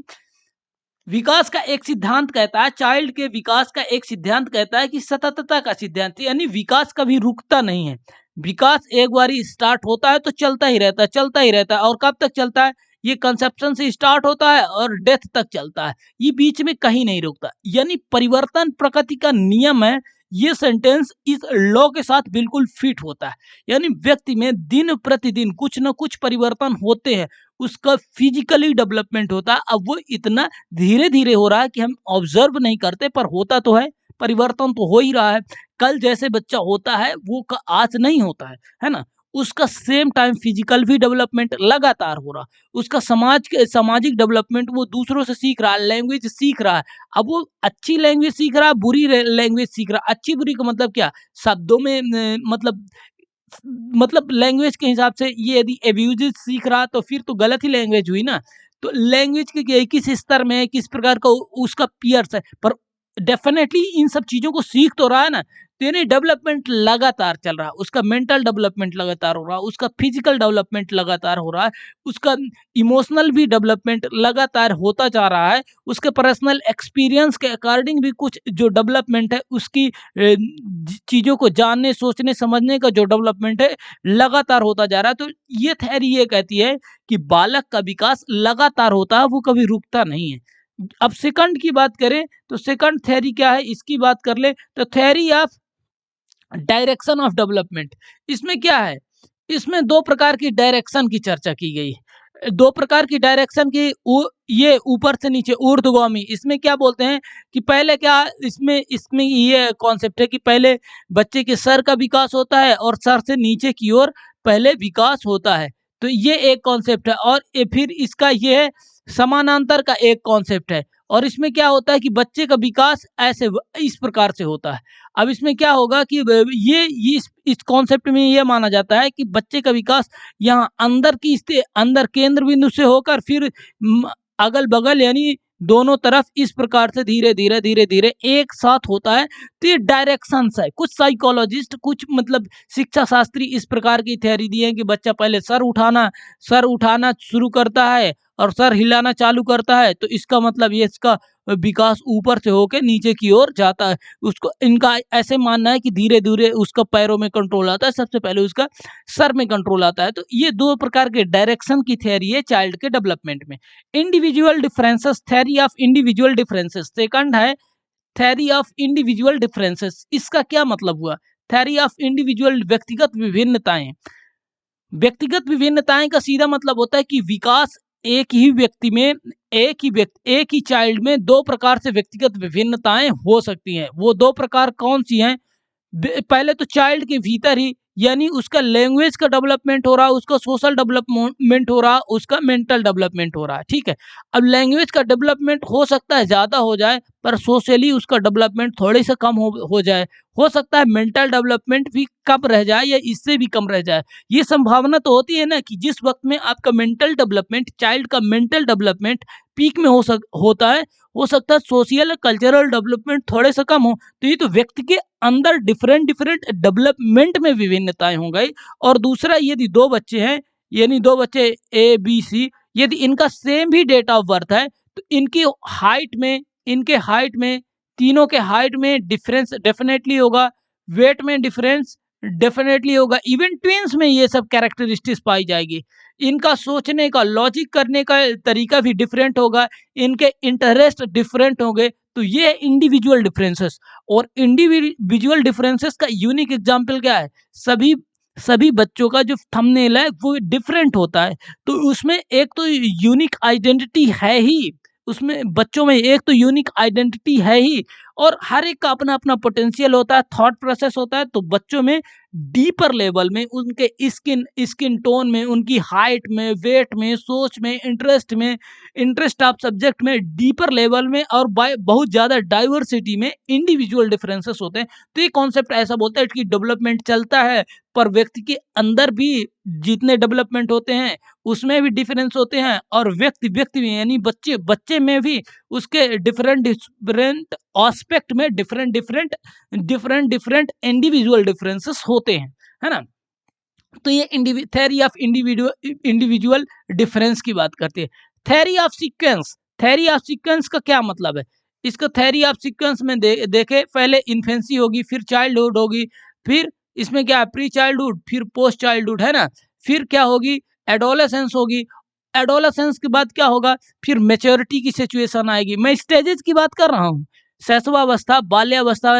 विकास का एक सिद्धांत कहता है, चाइल्ड के विकास का एक सिद्धांत कहता है कि सततता का सिद्धांत, यानी विकास कभी रुकता नहीं है। विकास एक बारी स्टार्ट होता है तो चलता ही रहता है, चलता ही रहता है। और कब तक चलता है? ये कंसेप्शन से स्टार्ट होता है और डेथ तक चलता है, ये बीच में कहीं नहीं रुकता। यानी परिवर्तन प्रकृति का नियम है। ये सेंटेंस इस लॉ के साथ बिल्कुल फिट होता है। यानी व्यक्ति में दिन प्रतिदिन कुछ न कुछ परिवर्तन होते हैं, उसका फिजिकली डेवलपमेंट होता है। अब वो इतना धीरे धीरे हो रहा है कि हम ऑब्जर्व नहीं करते, पर होता तो है, परिवर्तन तो हो ही रहा है। कल जैसे बच्चा होता है वो आज नहीं होता है ना। उसका सेम टाइम फिजिकल भी डेवलपमेंट लगातार हो रहा, उसका सामाजिक डेवलपमेंट, वो दूसरों से सीख रहा है, लैंग्वेज सीख रहा है। अब वो अच्छी लैंग्वेज सीख रहा है, बुरी लैंग्वेज सीख रहा है। अच्छी बुरी का मतलब क्या? शब्दों में मतलब लैंग्वेज के हिसाब से ये यदि एब्यूज सीख रहा तो फिर तो गलत ही लैंग्वेज हुई ना। तो लैंग्वेज के किस स्तर में है, किस प्रकार का उसका पियर्स है, पर डेफिनेटली इन सब चीजों को सीख तो रहा है ना। तो यानी डेवलपमेंट लगातार चल रहा है, उसका मेंटल डेवलपमेंट लगातार हो रहा है, उसका फिजिकल डेवलपमेंट लगातार हो रहा है, उसका इमोशनल भी डेवलपमेंट लगातार होता जा रहा है। उसके पर्सनल एक्सपीरियंस के अकॉर्डिंग भी कुछ जो डेवलपमेंट है, उसकी चीज़ों को जानने, सोचने, समझने का जो डेवलपमेंट है लगातार होता जा रहा है। तो ये थ्योरी ये कहती है कि बालक का विकास लगातार होता है, वो कभी रुकता नहीं है। अब सेकंड की बात करें तो सेकंड थ्योरी क्या है, इसकी बात कर ले तो theory of direction of development. इसमें क्या है? इसमें दो प्रकार की डायरेक्शन की चर्चा की गई है। दो प्रकार की डायरेक्शन की, ये ऊपर से नीचे ऊर्ध्वगामी। इसमें क्या बोलते हैं कि पहले क्या, इसमें इसमें ये कॉन्सेप्ट है कि पहले बच्चे के सर का विकास होता है और सर से नीचे की ओर पहले विकास होता है। तो ये एक कॉन्सेप्ट है। और ये फिर इसका ये है समानांतर का एक कॉन्सेप्ट है। और इसमें क्या होता है कि बच्चे का विकास ऐसे इस प्रकार से होता है। अब इसमें क्या होगा कि ये इस कॉन्सेप्ट में ये माना जाता है कि बच्चे का विकास यहाँ अंदर केंद्र बिंदु से होकर फिर अगल बगल यानी दोनों तरफ इस प्रकार से धीरे धीरे एक साथ होता है। तो ये डायरेक्शंस है। कुछ साइकोलॉजिस्ट, कुछ मतलब शिक्षा शास्त्री इस प्रकार की थ्योरी दी है कि बच्चा पहले सर उठाना शुरू करता है और सर हिलाना चालू करता है। तो इसका मतलब ये इसका विकास ऊपर से होके नीचे की ओर जाता है। उसको इनका ऐसे मानना है कि धीरे धीरे उसका पैरों में कंट्रोल आता है, सबसे पहले उसका सर में कंट्रोल आता है। तो ये दो प्रकार के डायरेक्शन की थ्योरी है चाइल्ड के डेवलपमेंट में। Individual differences, theory of individual differences second है। थ्योरी ऑफ इंडिविजुअल डिफरेंसेस, इसका क्या मतलब हुआ? थ्योरी ऑफ इंडिविजुअल, व्यक्तिगत विभिन्नताएं। व्यक्तिगत विभिन्नताएं का सीधा मतलब होता है कि विकास एक ही व्यक्ति में, एक ही चाइल्ड में दो प्रकार से व्यक्तिगत विभिन्नताएं हो सकती हैं। वो दो प्रकार कौन सी हैं? पहले तो चाइल्ड के भीतर ही, यानी उसका लैंग्वेज का डेवलपमेंट हो रहा है, उसका सोशल डेवलपमेंट हो रहा है, उसका मेंटल डेवलपमेंट हो रहा है। ठीक है। अब लैंग्वेज का डेवलपमेंट हो सकता है ज़्यादा हो जाए, पर सोशली उसका डेवलपमेंट थोड़ी सा कम हो जाए। हो सकता है मेंटल डेवलपमेंट भी कम रह जाए या इससे भी कम रह जाए। ये संभावना तो होती है ना कि जिस वक्त में आपका मेंटल डेवलपमेंट, चाइल्ड का मेंटल डेवलपमेंट पीक में होता है, हो सकता है सोशल कल्चरल डेवलपमेंट थोड़े से कम हो। तो ये तो व्यक्ति के अंदर डिफरेंट डिफरेंट डेवलपमेंट में विभिन्नताएं हो गई। और दूसरा, यदि दो बच्चे हैं, यानी दो बच्चे ए बी सी, यदि इनका सेम भी डेट ऑफ बर्थ है तो इनके हाइट में तीनों के हाइट में डिफरेंस डेफिनेटली होगा, वेट में डिफरेंस डेफिनेटली होगा। इवन ट्विंस में ये सब कैरेक्टरिस्टिक्स पाई जाएगी। इनका सोचने का, लॉजिक करने का तरीका भी डिफरेंट होगा, इनके इंटरेस्ट डिफरेंट होंगे। तो ये इंडिविजुअल डिफरेंसेस। और इंडिविजुअल डिफरेंसेस का यूनिक एग्जांपल क्या है? सभी सभी बच्चों का जो थंबनेल है वो डिफरेंट होता है। तो उसमें एक तो यूनिक आइडेंटिटी है ही, उसमें बच्चों में एक तो यूनिक आइडेंटिटी है ही। और हर एक का अपना अपना पोटेंशियल होता है, थॉट प्रोसेस होता है। तो बच्चों में डीपर लेवल में, उनके स्किन टोन में, उनकी हाइट में, वेट में, सोच में, इंटरेस्ट ऑफ सब्जेक्ट में, डीपर लेवल में और बहुत ज़्यादा डाइवर्सिटी में इंडिविजुअल डिफरेंसेस होते हैं। तो ये कॉन्सेप्ट ऐसा बोलता है कि डेवलपमेंट चलता है, पर व्यक्ति के अंदर भी जितने डेवलपमेंट होते हैं उसमें भी डिफरेंस होते हैं। और व्यक्ति में यानी बच्चे में भी उसके डिफरेंट डिफरेंट एस्पेक्ट में डिफरेंट इंडिविजुअल डिफरेंसेस होते हैं, है ना। तो ये थ्योरी ऑफ इंडिविजुअल डिफरेंस की बात करती है। Theory of sequence, theory of sequence का क्या मतलब है? इसका थ्योरी ऑफ सीक्वेंस में देखे, पहले इन्फेंसी होगी, फिर चाइल्डहुड होगी, फिर इसमें क्या है, प्री चाइल्डहुड, फिर पोस्ट चाइल्डहुड, है ना? फिर क्या होगी, एडोलेसेंस होगी। एडोलेसेंस के बाद क्या होगा, फिर मैच्योरिटी की सिचुएशन आएगी। मैं स्टेजेस की बात कर रहा हूँ। शैशवावस्था, बाल्यावस्था,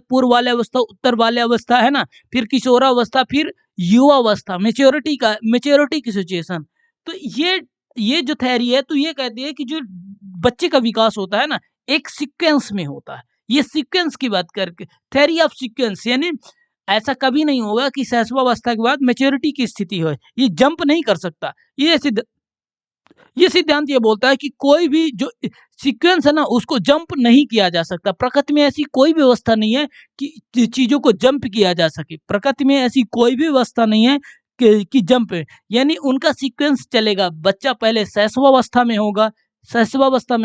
पूर्व बाल्यावस्था, उत्तर बाल्यावस्था, है ना? फिर किशोरावस्था, फिर युवावस्था, मैच्योरिटी की सिचुएशन। तो ये जो थ्योरी है, तो ये कहती है कि जो बच्चे का विकास होता है ना, एक सीक्वेंस में होता है। ये सीक्वेंस की बात करके, थ्योरी ऑफ सीक्वेंस, यानी ऐसा कभी नहीं होगा कि शैशवावस्था के बाद मैच्योरिटी की स्थिति हो, ये जंप नहीं कर सकता। ये सिद्धांत ये बोलता है कि कोई भी जो सीक्वेंस है ना, उसको जंप नहीं किया जा सकता। प्रकृति में ऐसी कोई भी व्यवस्था नहीं है कि चीजों को जंप किया जा सके। प्रकृति में ऐसी कोई भी व्यवस्था नहीं है कि जंप, यानी उनका सीक्वेंस चलेगा। बच्चा पहले शैशवावस्था में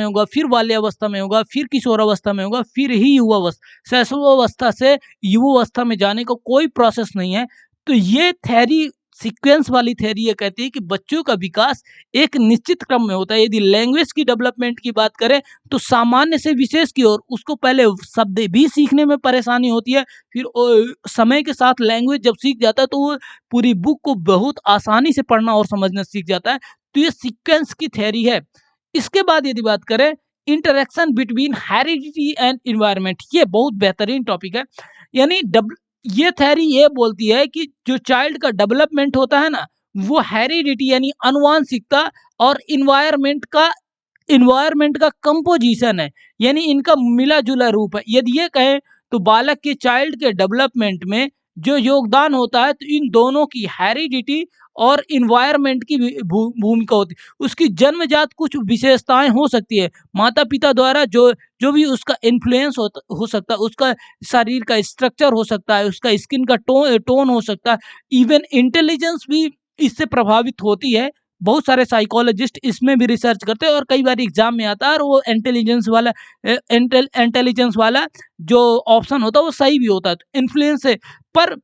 होगा, फिर बाल्यावस्था में होगा, फिर किशोरावस्था में होगा, फिर ही युवावस्था। शैशवावस्था से युवावस्था में जाने का कोई प्रोसेस नहीं है। तो ये थ्योरी, सीक्वेंस वाली थ्योरी ये कहती है कि बच्चों का विकास एक निश्चित क्रम में होता है। यदि लैंग्वेज की डेवलपमेंट की बात करें, तो सामान्य से विशेष की ओर उसको पहले शब्द भी सीखने में परेशानी होती है, फिर समय के साथ लैंग्वेज जब सीख जाता है, तो वो पूरी बुक को बहुत आसानी से पढ़ना और समझना सीख जाता है। तो ये सीक्वेंस की थ्योरी है। इसके बाद यदि बात करें, interaction between heredity and environment, ये बहुत बेहतरीन टॉपिक है। यानी ये थ्योरी ये बोलती है कि जो चाइल्ड का डेवलपमेंट होता है ना, वो हेरिडिटी यानी आनुवांशिकता और इन्वायरमेंट का कंपोजिशन है, यानी इनका मिला जुला रूप है। यदि ये कहें, तो बालक के चाइल्ड के डेवलपमेंट में जो योगदान होता है, तो इन दोनों की हेरिडिटी और इन्वायरमेंट की भूमिका होती है। उसकी जन्मजात कुछ विशेषताएं हो सकती है, माता पिता द्वारा जो जो भी उसका इन्फ्लुएंस हो सकता है, उसका शरीर का स्ट्रक्चर हो सकता है, उसका स्किन का टोन हो सकता है, इवन इंटेलिजेंस भी इससे प्रभावित होती है। बहुत सारे साइकोलॉजिस्ट इसमें भी रिसर्च करते हैं, और कई बार एग्जाम में आता है, और वो इंटेलिजेंस वाला जो ऑप्शन होता है वो सही भी होता है। तो इन्फ्लुएंस है, पर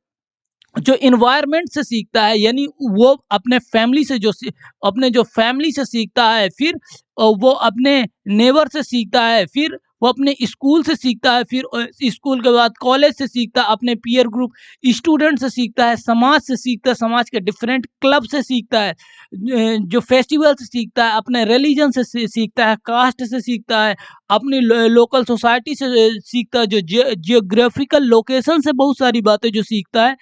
जो इन्वायरमेंट से सीखता है, यानी वो अपने जो फैमिली से सीखता है, फिर वो अपने नेबर से सीखता है, फिर वो अपने स्कूल से सीखता है, फिर स्कूल के बाद कॉलेज से सीखता है, अपने पीयर ग्रुप स्टूडेंट से सीखता है, समाज से सीखता है, समाज के डिफरेंट क्लब से सीखता है, जो फेस्टिवल से सीखता है, अपने रिलीजन से सीखता है, कास्ट से सीखता है, अपनी लोकल सोसाइटी से सीखता है, जो जियोग्राफिकल लोकेशन से बहुत सारी बातें जो सीखता है।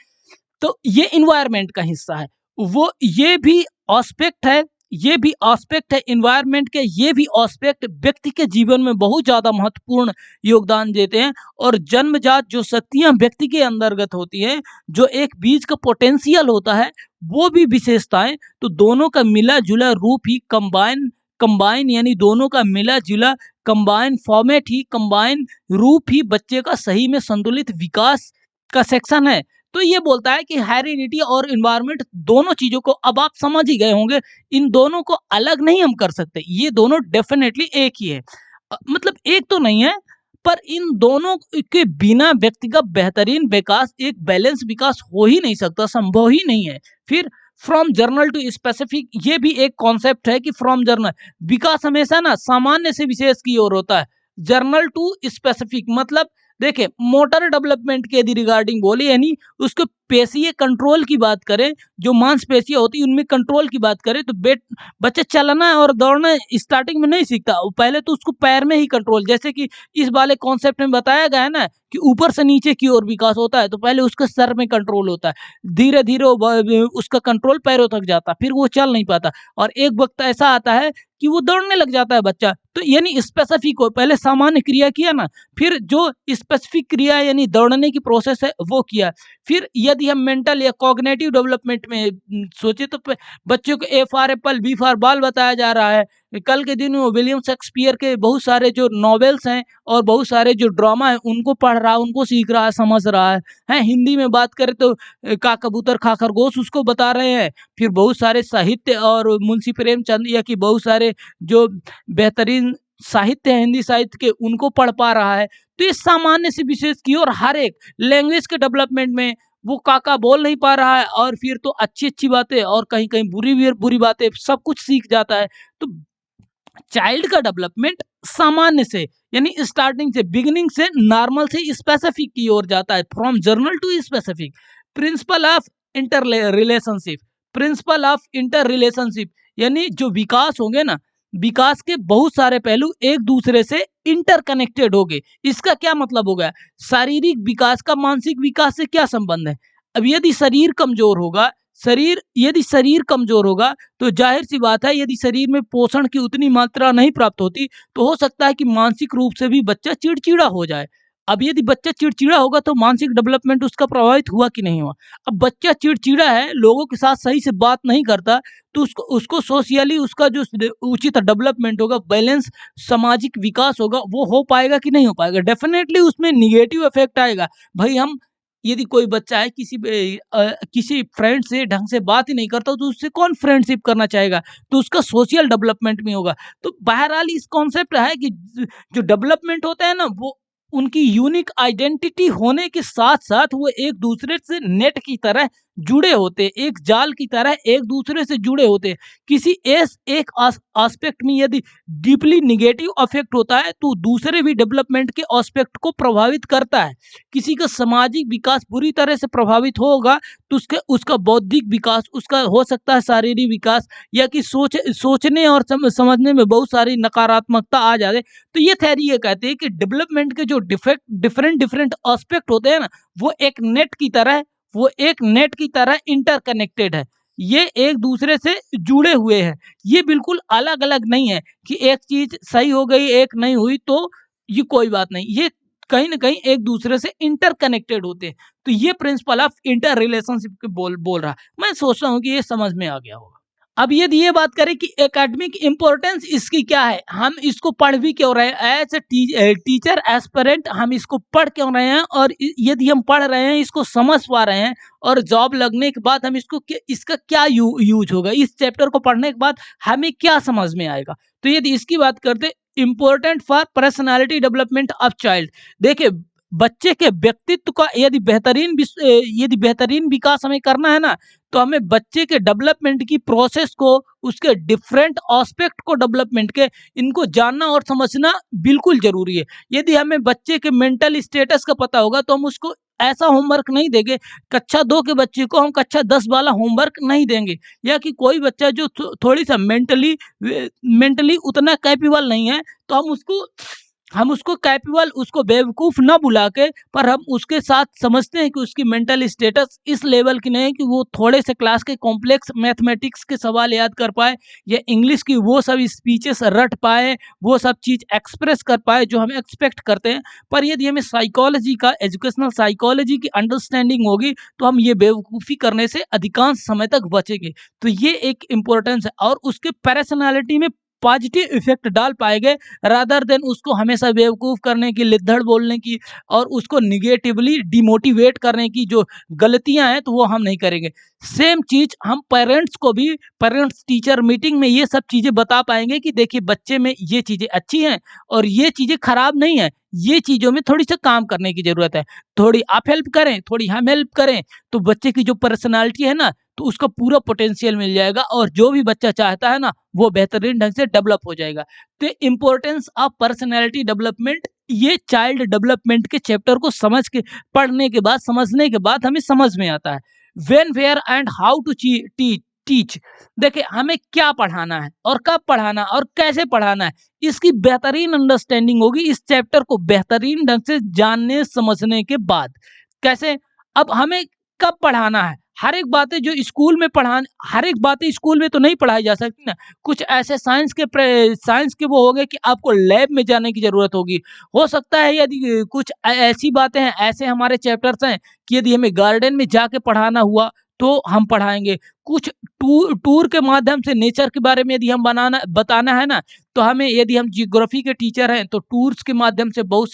तो ये इन्वायरमेंट का हिस्सा है। वो ये भी एस्पेक्ट है इन्वायरमेंट के, ये भी एस्पेक्ट व्यक्ति के जीवन में बहुत ज़्यादा महत्वपूर्ण योगदान देते हैं। और जन्मजात जो शक्तियाँ व्यक्ति के अंतर्गत होती हैं, जो एक बीज का पोटेंशियल होता है, वो भी विशेषताएं, तो दोनों का मिला-जुला रूप ही कंबाइन यानी दोनों का मिला-जुला कंबाइन रूप ही बच्चे का सही में संतुलित विकास का सेक्शन है। तो ये बोलता है कि हेरिडिटी और इन्वायरमेंट दोनों चीज़ों को, अब आप समझ ही गए होंगे, इन दोनों को अलग नहीं हम कर सकते, ये दोनों डेफिनेटली एक ही है। मतलब एक तो नहीं है, पर इन दोनों के बिना व्यक्ति का बेहतरीन विकास, एक बैलेंस विकास हो ही नहीं सकता, संभव ही नहीं है। फिर फ्रॉम जर्नल टू स्पेसिफिक, ये भी एक कॉन्सेप्ट है कि फ्रॉम जर्नल, विकास हमेशा ना सामान्य से विशेष की ओर होता है। जर्नल टू स्पेसिफिक मतलब, देखिए मोटर डेवलपमेंट के यदि रिगार्डिंग बोले, यानी उसके पेशीय कंट्रोल की बात करें, जो मांसपेशियां होती है उनमें कंट्रोल की बात करें, तो बच्चे चलना और दौड़ना स्टार्टिंग में नहीं सीखता, पहले तो उसको पैर में ही कंट्रोल, जैसे कि इस वाले कॉन्सेप्ट में बताया गया है ना, कि ऊपर से नीचे की ओर विकास होता है, तो पहले उसके सर में कंट्रोल होता है, धीरे धीरे उसका कंट्रोल पैरों तक जाता, फिर वो चल नहीं पाता, और एक वक्त ऐसा आता है कि वो दौड़ने लग जाता है बच्चा। तो यानी स्पेसिफिक हो, पहले सामान्य क्रिया किया ना, फिर जो स्पेसिफिक क्रिया यानी दौड़ने की प्रोसेस है वो किया। फिर यदि हम मेंटल या कॉग्निटिव डेवलपमेंट में सोचे, तो बच्चों को A for apple, B for ball बताया जा रहा है। कल के दिन में विलियम शेक्सपियर के बहुत सारे जो नॉवेल्स हैं और बहुत सारे जो ड्रामा है उनको पढ़ रहा है, उनको सीख रहा है, समझ रहा है। हिंदी में बात करें तो का कबूतर खा खरगोश उसको बता रहे हैं। फिर बहुत सारे साहित्य और मुंशी प्रेमचंद या कि बहुत सारे जो बेहतरीन साहित्य है हिंदी साहित्य के, उनको पढ़ पा रहा है। तो इस सामान्य से विशेष की और हर एक लैंग्वेज के डेवलपमेंट में वो काका बोल नहीं पा रहा है, और फिर तो अच्छी अच्छी बातें और कहीं कहीं बुरी बुरी बातें सब कुछ सीख जाता है। तो चाइल्ड का डेवलपमेंट सामान्य से यानी स्टार्टिंग से बिगिनिंग से नॉर्मल से स्पेसिफिक की ओर जाता है, from general to specific. Principle of interrelationship, principle of interrelationship यानी जो विकास होंगे ना, विकास के बहुत सारे पहलू एक दूसरे से इंटरकनेक्टेड होंगे। इसका क्या मतलब हो गया? शारीरिक विकास का मानसिक विकास से क्या संबंध है? अब यदि शरीर कमजोर होगा, यदि शरीर कमजोर होगा तो जाहिर सी बात है, यदि शरीर में पोषण की उतनी मात्रा नहीं प्राप्त होती तो हो सकता है कि मानसिक रूप से भी बच्चा चिड़चिड़ा हो जाए। अब यदि बच्चा चिड़चिड़ा होगा तो मानसिक डेवलपमेंट उसका प्रभावित हुआ कि नहीं हुआ? अब बच्चा चिड़चिड़ा है, लोगों के साथ सही से बात नहीं करता, तो उसको उसको सोशियली उसका जो उचित डेवलपमेंट होगा, बैलेंस सामाजिक विकास होगा, वो हो पाएगा कि नहीं हो पाएगा? डेफिनेटली उसमें निगेटिव इफेक्ट आएगा। भाई हम यदि कोई बच्चा है किसी फ्रेंड से ढंग से बात ही नहीं करता तो उससे कौन फ्रेंडशिप करना चाहेगा? तो उसका सोशल डेवलपमेंट में होगा। तो बहरहाल इस कॉन्सेप्ट है कि जो डेवलपमेंट होता है ना, वो उनकी यूनिक आइडेंटिटी होने के साथ-साथ वो एक दूसरे से नेट की तरह जुड़े होते हैं, एक जाल की तरह एक दूसरे से जुड़े होते हैं। किसी एक एस्पेक्ट में यदि डीपली नेगेटिव इफेक्ट होता है तो दूसरे भी डेवलपमेंट के एस्पेक्ट को प्रभावित करता है। किसी का सामाजिक विकास बुरी तरह से प्रभावित होगा तो उसका बौद्धिक विकास, उसका हो सकता है शारीरिक विकास, या कि सोचने और समझने में बहुत सारी नकारात्मकता आ जाए। तो ये थ्योरी ये कहती है कि डेवलपमेंट के जो डिफरेंट डिफरेंट एस्पेक्ट होते हैं ना, वो एक नेट की तरह इंटरकनेक्टेड है। ये एक दूसरे से जुड़े हुए हैं। ये बिल्कुल अलग अलग नहीं है कि एक चीज सही हो गई एक नहीं हुई तो ये कोई बात नहीं। ये कहीं ना कहीं एक दूसरे से इंटरकनेक्टेड होते हैं। तो ये प्रिंसिपल ऑफ इंटर रिलेशनशिप के बोल रहा। मैं सोच रहा हूँ कि ये समझ में आ गया होगा। अब यदि ये बात करें कि एकेडमिक इम्पोर्टेंस इसकी क्या है, हम इसको पढ़ भी क्यों रहे हैं, एज ए टीचर एस्पिरेंट हम इसको पढ़ क्यों रहे हैं, और यदि हम पढ़ रहे हैं, इसको समझ पा रहे हैं, और जॉब लगने के बाद हम इसका क्या यूज होगा, इस चैप्टर को पढ़ने के बाद हमें क्या समझ में आएगा। तो यदि इसकी बात करते, important for personality development of child. देखिए, बच्चे के व्यक्तित्व का यदि बेहतरीन विकास हमें करना है ना, तो हमें बच्चे के डेवलपमेंट की प्रोसेस को, उसके डिफरेंट एस्पेक्ट को, डेवलपमेंट के, इनको जानना और समझना बिल्कुल जरूरी है। यदि हमें बच्चे के मेंटल स्टेटस का पता होगा तो हम उसको ऐसा होमवर्क नहीं देंगे, कक्षा 2 के बच्चे को हम कक्षा 10 वाला होमवर्क नहीं देंगे, या कि कोई बच्चा जो थोड़ी सा मेंटली उतना कैपेबल नहीं है तो हम उसको कैपेबल, उसको बेवकूफ ना बुला के, पर हम उसके साथ समझते हैं कि उसकी मेंटल स्टेटस इस लेवल की नहीं है कि वो थोड़े से क्लास के कॉम्प्लेक्स मैथमेटिक्स के सवाल याद कर पाए, या इंग्लिश की वो सब स्पीचेस रट पाए, वो सब चीज़ एक्सप्रेस कर पाए जो हम एक्सपेक्ट करते हैं। पर यदि हमें साइकोलॉजी का, एजुकेशनल साइकोलॉजी की अंडरस्टैंडिंग होगी तो हम ये बेवकूफ़ी करने से अधिकांश समय तक बचेंगे। तो ये एक इम्पोर्टेंस है, और उसके पर्सनालिटी में पॉजिटिव इफेक्ट डाल पाएंगे, रादर देन उसको हमेशा बेवकूफ़ करने की, लिद्दड़ बोलने की, और उसको निगेटिवली डिमोटिवेट करने की जो गलतियां हैं तो वो हम नहीं करेंगे। सेम चीज़ हम पेरेंट्स को भी, पेरेंट्स टीचर मीटिंग में ये सब चीज़ें बता पाएंगे कि देखिए बच्चे में ये चीज़ें अच्छी हैं और ये चीज़ें खराब नहीं है, ये चीज़ों में थोड़ी सा काम करने की ज़रूरत है, थोड़ी आप हेल्प करें, थोड़ी हम हेल्प करें, तो बच्चे की जो पर्सनालिटी है ना, तो उसका पूरा पोटेंशियल मिल जाएगा, और जो भी बच्चा चाहता है ना वो बेहतरीन ढंग से डेवलप हो जाएगा। तो इम्पोर्टेंस ऑफ पर्सनैलिटी डेवलपमेंट, ये चाइल्ड डेवलपमेंट के चैप्टर को समझ के, पढ़ने के बाद, समझने के बाद हमें समझ में आता है। When, where and how to teach. देखिए, हमें क्या पढ़ाना है और कब पढ़ाना और कैसे पढ़ाना है, इसकी बेहतरीन अंडरस्टैंडिंग होगी इस चैप्टर को बेहतरीन ढंग से जानने समझने के बाद। कैसे? अब हमें कब पढ़ाना है, हर एक बातें जो स्कूल में पढ़ान हर एक बातें स्कूल में तो नहीं पढ़ाई जा सकती ना। कुछ ऐसे साइंस के वो हो गए कि आपको लैब में जाने की ज़रूरत होगी। हो सकता है यदि कुछ ऐसी बातें हैं, ऐसे हमारे चैप्टर्स हैं कि यदि हमें गार्डन में जाके पढ़ाना हुआ तो हम पढ़ाएँगे। कुछ टूर के माध्यम से नेचर के बारे में यदि हम बताना है ना, तो हमें, यदि हम जियोग्राफी के टीचर हैं तो टूर्स के माध्यम से बहुत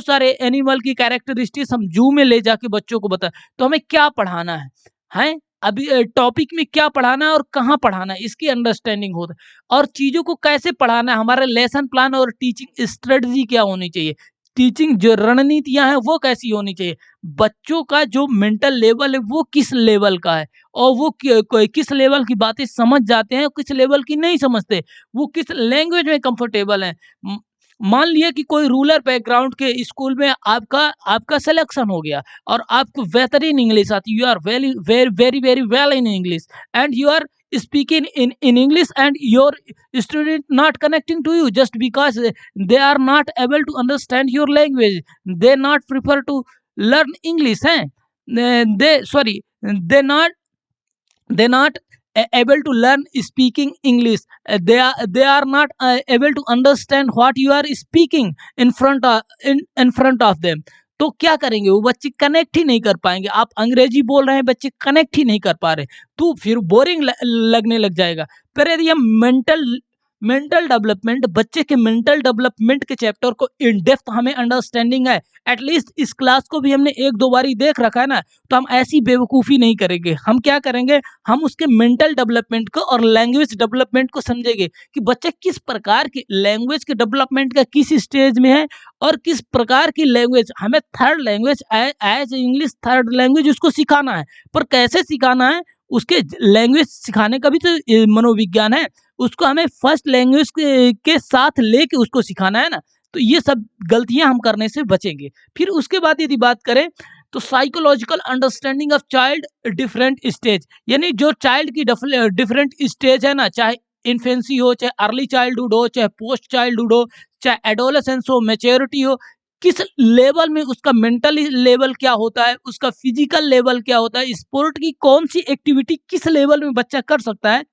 सारे एनिमल की कैरेक्टरिस्टिक्स हम ज़ू में ले जाके बच्चों को तो हमें क्या पढ़ाना है, हैं? अभी टॉपिक में क्या पढ़ाना है और कहाँ पढ़ाना है, इसकी अंडरस्टैंडिंग होता है, और चीज़ों को कैसे पढ़ाना है, हमारा लेसन प्लान और टीचिंग स्ट्रेटजी क्या होनी चाहिए, टीचिंग जो रणनीतियां हैं वो कैसी होनी चाहिए, बच्चों का जो मेंटल लेवल है वो किस लेवल का है, और वो किस लेवल की बातें समझ जाते हैं, किस लेवल की नहीं समझते, वो किस लैंग्वेज में कंफर्टेबल हैं। मान लिया कि कोई रूरल बैकग्राउंड के स्कूल में आपका आपका सिलेक्शन हो गया और आपको बेहतरीन इंग्लिश आती, you are very very very very well in English and you are speaking in English, and your student not connecting to you just because they are not able to understand your language, they not prefer to learn English हैं, they sorry, they not able to learn speaking English. They are not able to understand what you are speaking in front of them. तो क्या करेंगे, वो बच्चे कनेक्ट ही नहीं कर पाएंगे। आप अंग्रेजी बोल रहे हैं, बच्चे कनेक्ट ही नहीं कर पा रहे, तो फिर बोरिंग लगने लग जाएगा। फिर यदि हम मेंटल मेंटल डेवलपमेंट, बच्चे के मेंटल डेवलपमेंट के चैप्टर को इन डेप्थ हमें अंडरस्टैंडिंग है, एटलीस्ट इस क्लास को भी हमने एक दो बार ही देख रखा है ना, तो हम ऐसी बेवकूफ़ी नहीं करेंगे। हम क्या करेंगे, हम उसके मेंटल डेवलपमेंट को और लैंग्वेज डेवलपमेंट को समझेंगे कि बच्चे किस प्रकार की लैंग्वेज के डेवलपमेंट का किस स्टेज में है, और किस प्रकार की लैंग्वेज हमें third language as English third language उसको सिखाना है। पर कैसे सिखाना है, उसके लैंग्वेज सिखाने का भी तो मनोविज्ञान है, उसको हमें फर्स्ट लैंग्वेज के साथ लेके उसको सिखाना है ना। तो ये सब गलतियां हम करने से बचेंगे। फिर उसके बाद यदि बात करें तो psychological understanding of child different stage, यानी जो चाइल्ड की डिफरेंट स्टेज है ना, चाहे इन्फेंसी हो, चाहे अर्ली चाइल्डहुड हो, चाहे पोस्ट चाइल्डहुड हो, चाहे एडोलेसेंस हो, मैच्योरिटी हो, किस लेवल में उसका मेंटल लेवल क्या होता है, उसका फिजिकल लेवल क्या होता है, स्पोर्ट की कौन सी एक्टिविटी किस लेवल में बच्चा कर सकता है,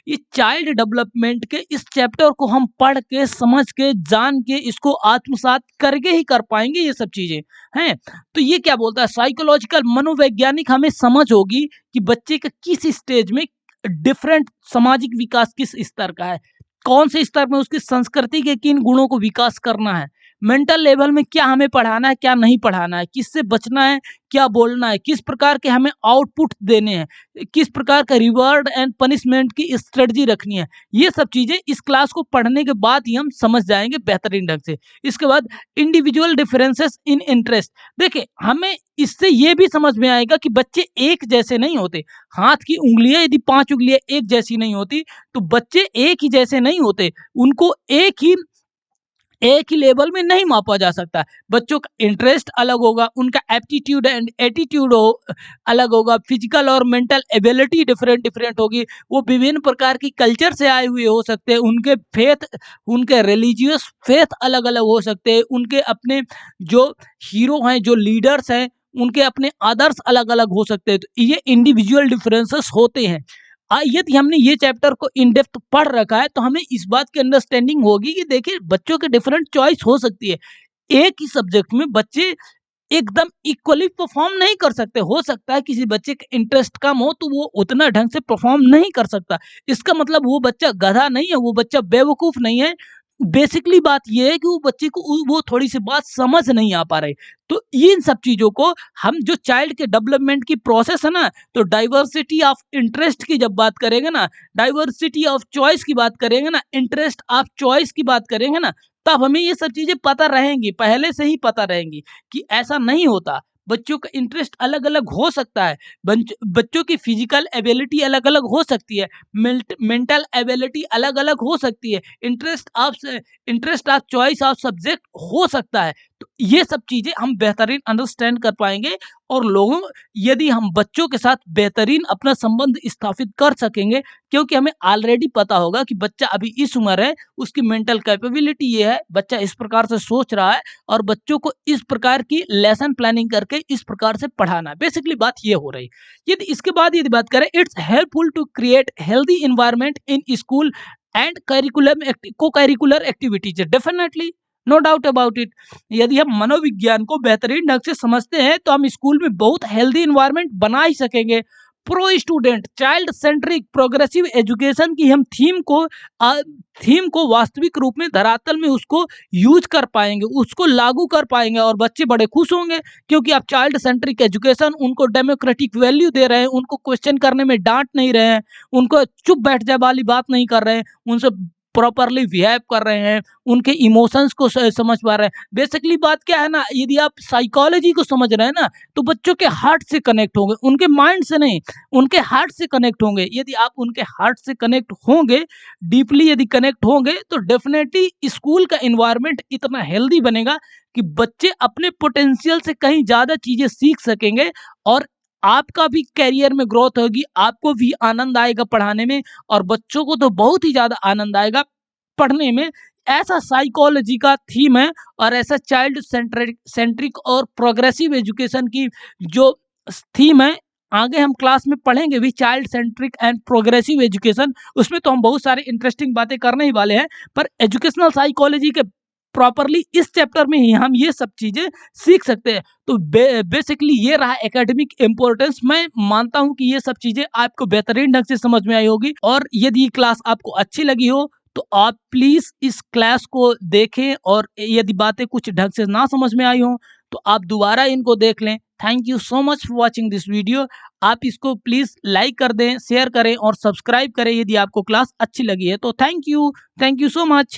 ये चाइल्ड डेवलपमेंट के इस चैप्टर को हम पढ़ के समझ के जान के इसको आत्मसात करके ही कर पाएंगे ये सब चीजें हैं। तो ये क्या बोलता है, साइकोलॉजिकल मनोवैज्ञानिक हमें समझ होगी कि बच्चे का किस स्टेज में डिफरेंट सामाजिक विकास किस स्तर का है, कौन से स्तर में उसकी संस्कृति के किन गुणों को विकास करना है, मेंटल लेवल में क्या हमें पढ़ाना है क्या नहीं पढ़ाना है, किससे बचना है क्या बोलना है, किस प्रकार के हमें आउटपुट देने हैं, किस प्रकार का रिवॉर्ड एंड पनिशमेंट की स्ट्रेटजी रखनी है। ये सब चीजें इस क्लास को पढ़ने के बाद ही हम समझ जाएंगे बेहतरीन ढंग से। इसके बाद इंडिविजुअल डिफरेंसेस इन इंटरेस्ट, देखिए हमें इससे ये भी समझ में आएगा कि बच्चे एक जैसे नहीं होते। हाथ की उंगलियां यदि 5 उंगलियां एक जैसी नहीं होती तो बच्चे एक ही जैसे नहीं होते, उनको एक ही लेवल में नहीं मापा जा सकता। बच्चों का इंटरेस्ट अलग होगा, उनका एप्टीट्यूड एंड एटीट्यूड अलग होगा, फिजिकल और मेंटल एबिलिटी डिफरेंट डिफरेंट होगी, वो विभिन्न प्रकार की कल्चर से आए हुए हो सकते हैं, उनके फेथ, उनके रिलीजियस फेथ अलग अलग हो सकते हैं, उनके अपने जो हीरो हैं, जो लीडर्स हैं, उनके अपने आदर्श अलग अलग हो सकते हैं। तो ये इंडिविजुअल डिफरेंसेस होते हैं। यदि हमने ये चैप्टर को इन डेप्थ पढ़ रखा है तो हमें इस बात की अंडरस्टैंडिंग होगी कि देखिए बच्चों के डिफरेंट चॉइस हो सकती है। एक ही सब्जेक्ट में बच्चे एकदम इक्वली परफॉर्म नहीं कर सकते। हो सकता है किसी बच्चे का इंटरेस्ट कम हो तो वो उतना ढंग से परफॉर्म नहीं कर सकता, इसका मतलब वो बच्चा गधा नहीं है, वो बच्चा बेवकूफ नहीं है। बेसिकली बात ये है कि वो बच्चे को वो थोड़ी सी बात समझ नहीं आ पा रही। तो इन सब चीजों को हम जो चाइल्ड के डेवलपमेंट की प्रोसेस है ना, तो डाइवर्सिटी ऑफ इंटरेस्ट की जब बात करेंगे ना, डाइवर्सिटी ऑफ चॉइस की बात करेंगे ना, इंटरेस्ट ऑफ चॉइस की बात करेंगे ना, तब हमें ये सब चीजें पता रहेंगी, पहले से ही पता रहेंगी कि ऐसा नहीं होता। बच्चों का इंटरेस्ट अलग अलग हो सकता है, बच्चों की फिजिकल एबिलिटी अलग अलग हो सकती है, मेंटल एबिलिटी अलग अलग हो सकती है, interest of choice of subject हो सकता है। तो ये सब चीजें हम बेहतरीन अंडरस्टैंड कर पाएंगे, और लोगों यदि हम बच्चों के साथ बेहतरीन अपना संबंध स्थापित कर सकेंगे, क्योंकि हमें ऑलरेडी पता होगा कि बच्चा अभी इस उम्र है, उसकी मेंटल कैपेबिलिटी ये है, बच्चा इस प्रकार से सोच रहा है, और बच्चों को इस प्रकार की लेसन प्लानिंग करके इस प्रकार से पढ़ाना है। बेसिकली बात ये हो रही। यदि इसके बाद यदि बात करें, it's helpful to create healthy environment in school and co curricular activities, definitely no doubt about it. यदि हम मनोविज्ञान को बेहतरीन ढंग से समझते हैं तो हम स्कूल में बहुत हेल्दी इन्वायरमेंट बना ही सकेंगे। Pro student child centric progressive education की हम थीम को वास्तविक रूप में धरातल में उसको यूज कर पाएंगे, उसको लागू कर पाएंगे, और बच्चे बड़े खुश होंगे क्योंकि आप चाइल्ड सेंट्रिक एजुकेशन, उनको डेमोक्रेटिक वैल्यू दे रहे हैं, उनको क्वेश्चन करने में डांट नहीं रहे हैं, उनको चुप बैठ जाए वाली बात नहीं कर रहे हैं, उनसे प्रॉपरली बिहेव कर रहे हैं, उनके इमोशंस को समझ पा रहे हैं। बेसिकली बात क्या है ना, यदि आप साइकोलॉजी को समझ रहे हैं ना, तो बच्चों के हार्ट से कनेक्ट होंगे, उनके माइंड से नहीं, उनके हार्ट से कनेक्ट होंगे। यदि आप उनके हार्ट से कनेक्ट होंगे, डीपली यदि कनेक्ट होंगे, तो डेफिनेटली स्कूल का एनवायरनमेंट इतना हेल्दी बनेगा कि बच्चे अपने पोटेंशियल से कहीं ज़्यादा चीज़ें सीख सकेंगे और आपका भी करियर में ग्रोथ होगी, आपको भी आनंद आएगा पढ़ाने में और बच्चों को तो बहुत ही ज़्यादा आनंद आएगा पढ़ने में। ऐसा साइकोलॉजी का थीम है और ऐसा चाइल्ड सेंट्रिक और प्रोग्रेसिव एजुकेशन की जो थीम है, आगे हम क्लास में पढ़ेंगे भी child centric and progressive education. उसमें तो हम बहुत सारे इंटरेस्टिंग बातें करने ही वाले हैं, पर एजुकेशनल साइकोलॉजी के प्रॉपरली इस चैप्टर में ही हम ये सब चीज़ें सीख सकते हैं। तो बेसिकली ये रहा एकेडमिक इम्पोर्टेंस। मैं मानता हूँ कि ये सब चीज़ें आपको बेहतरीन ढंग से समझ में आई होगी और यदि ये क्लास आपको अच्छी लगी हो तो आप प्लीज़ इस क्लास को देखें और यदि बातें कुछ ढंग से ना समझ में आई हो तो आप दोबारा इनको देख लें। Thank you so much for watching this video. आप इसको प्लीज़ लाइक कर दें, शेयर करें और सब्सक्राइब करें यदि आपको क्लास अच्छी लगी है तो। Thank you so much.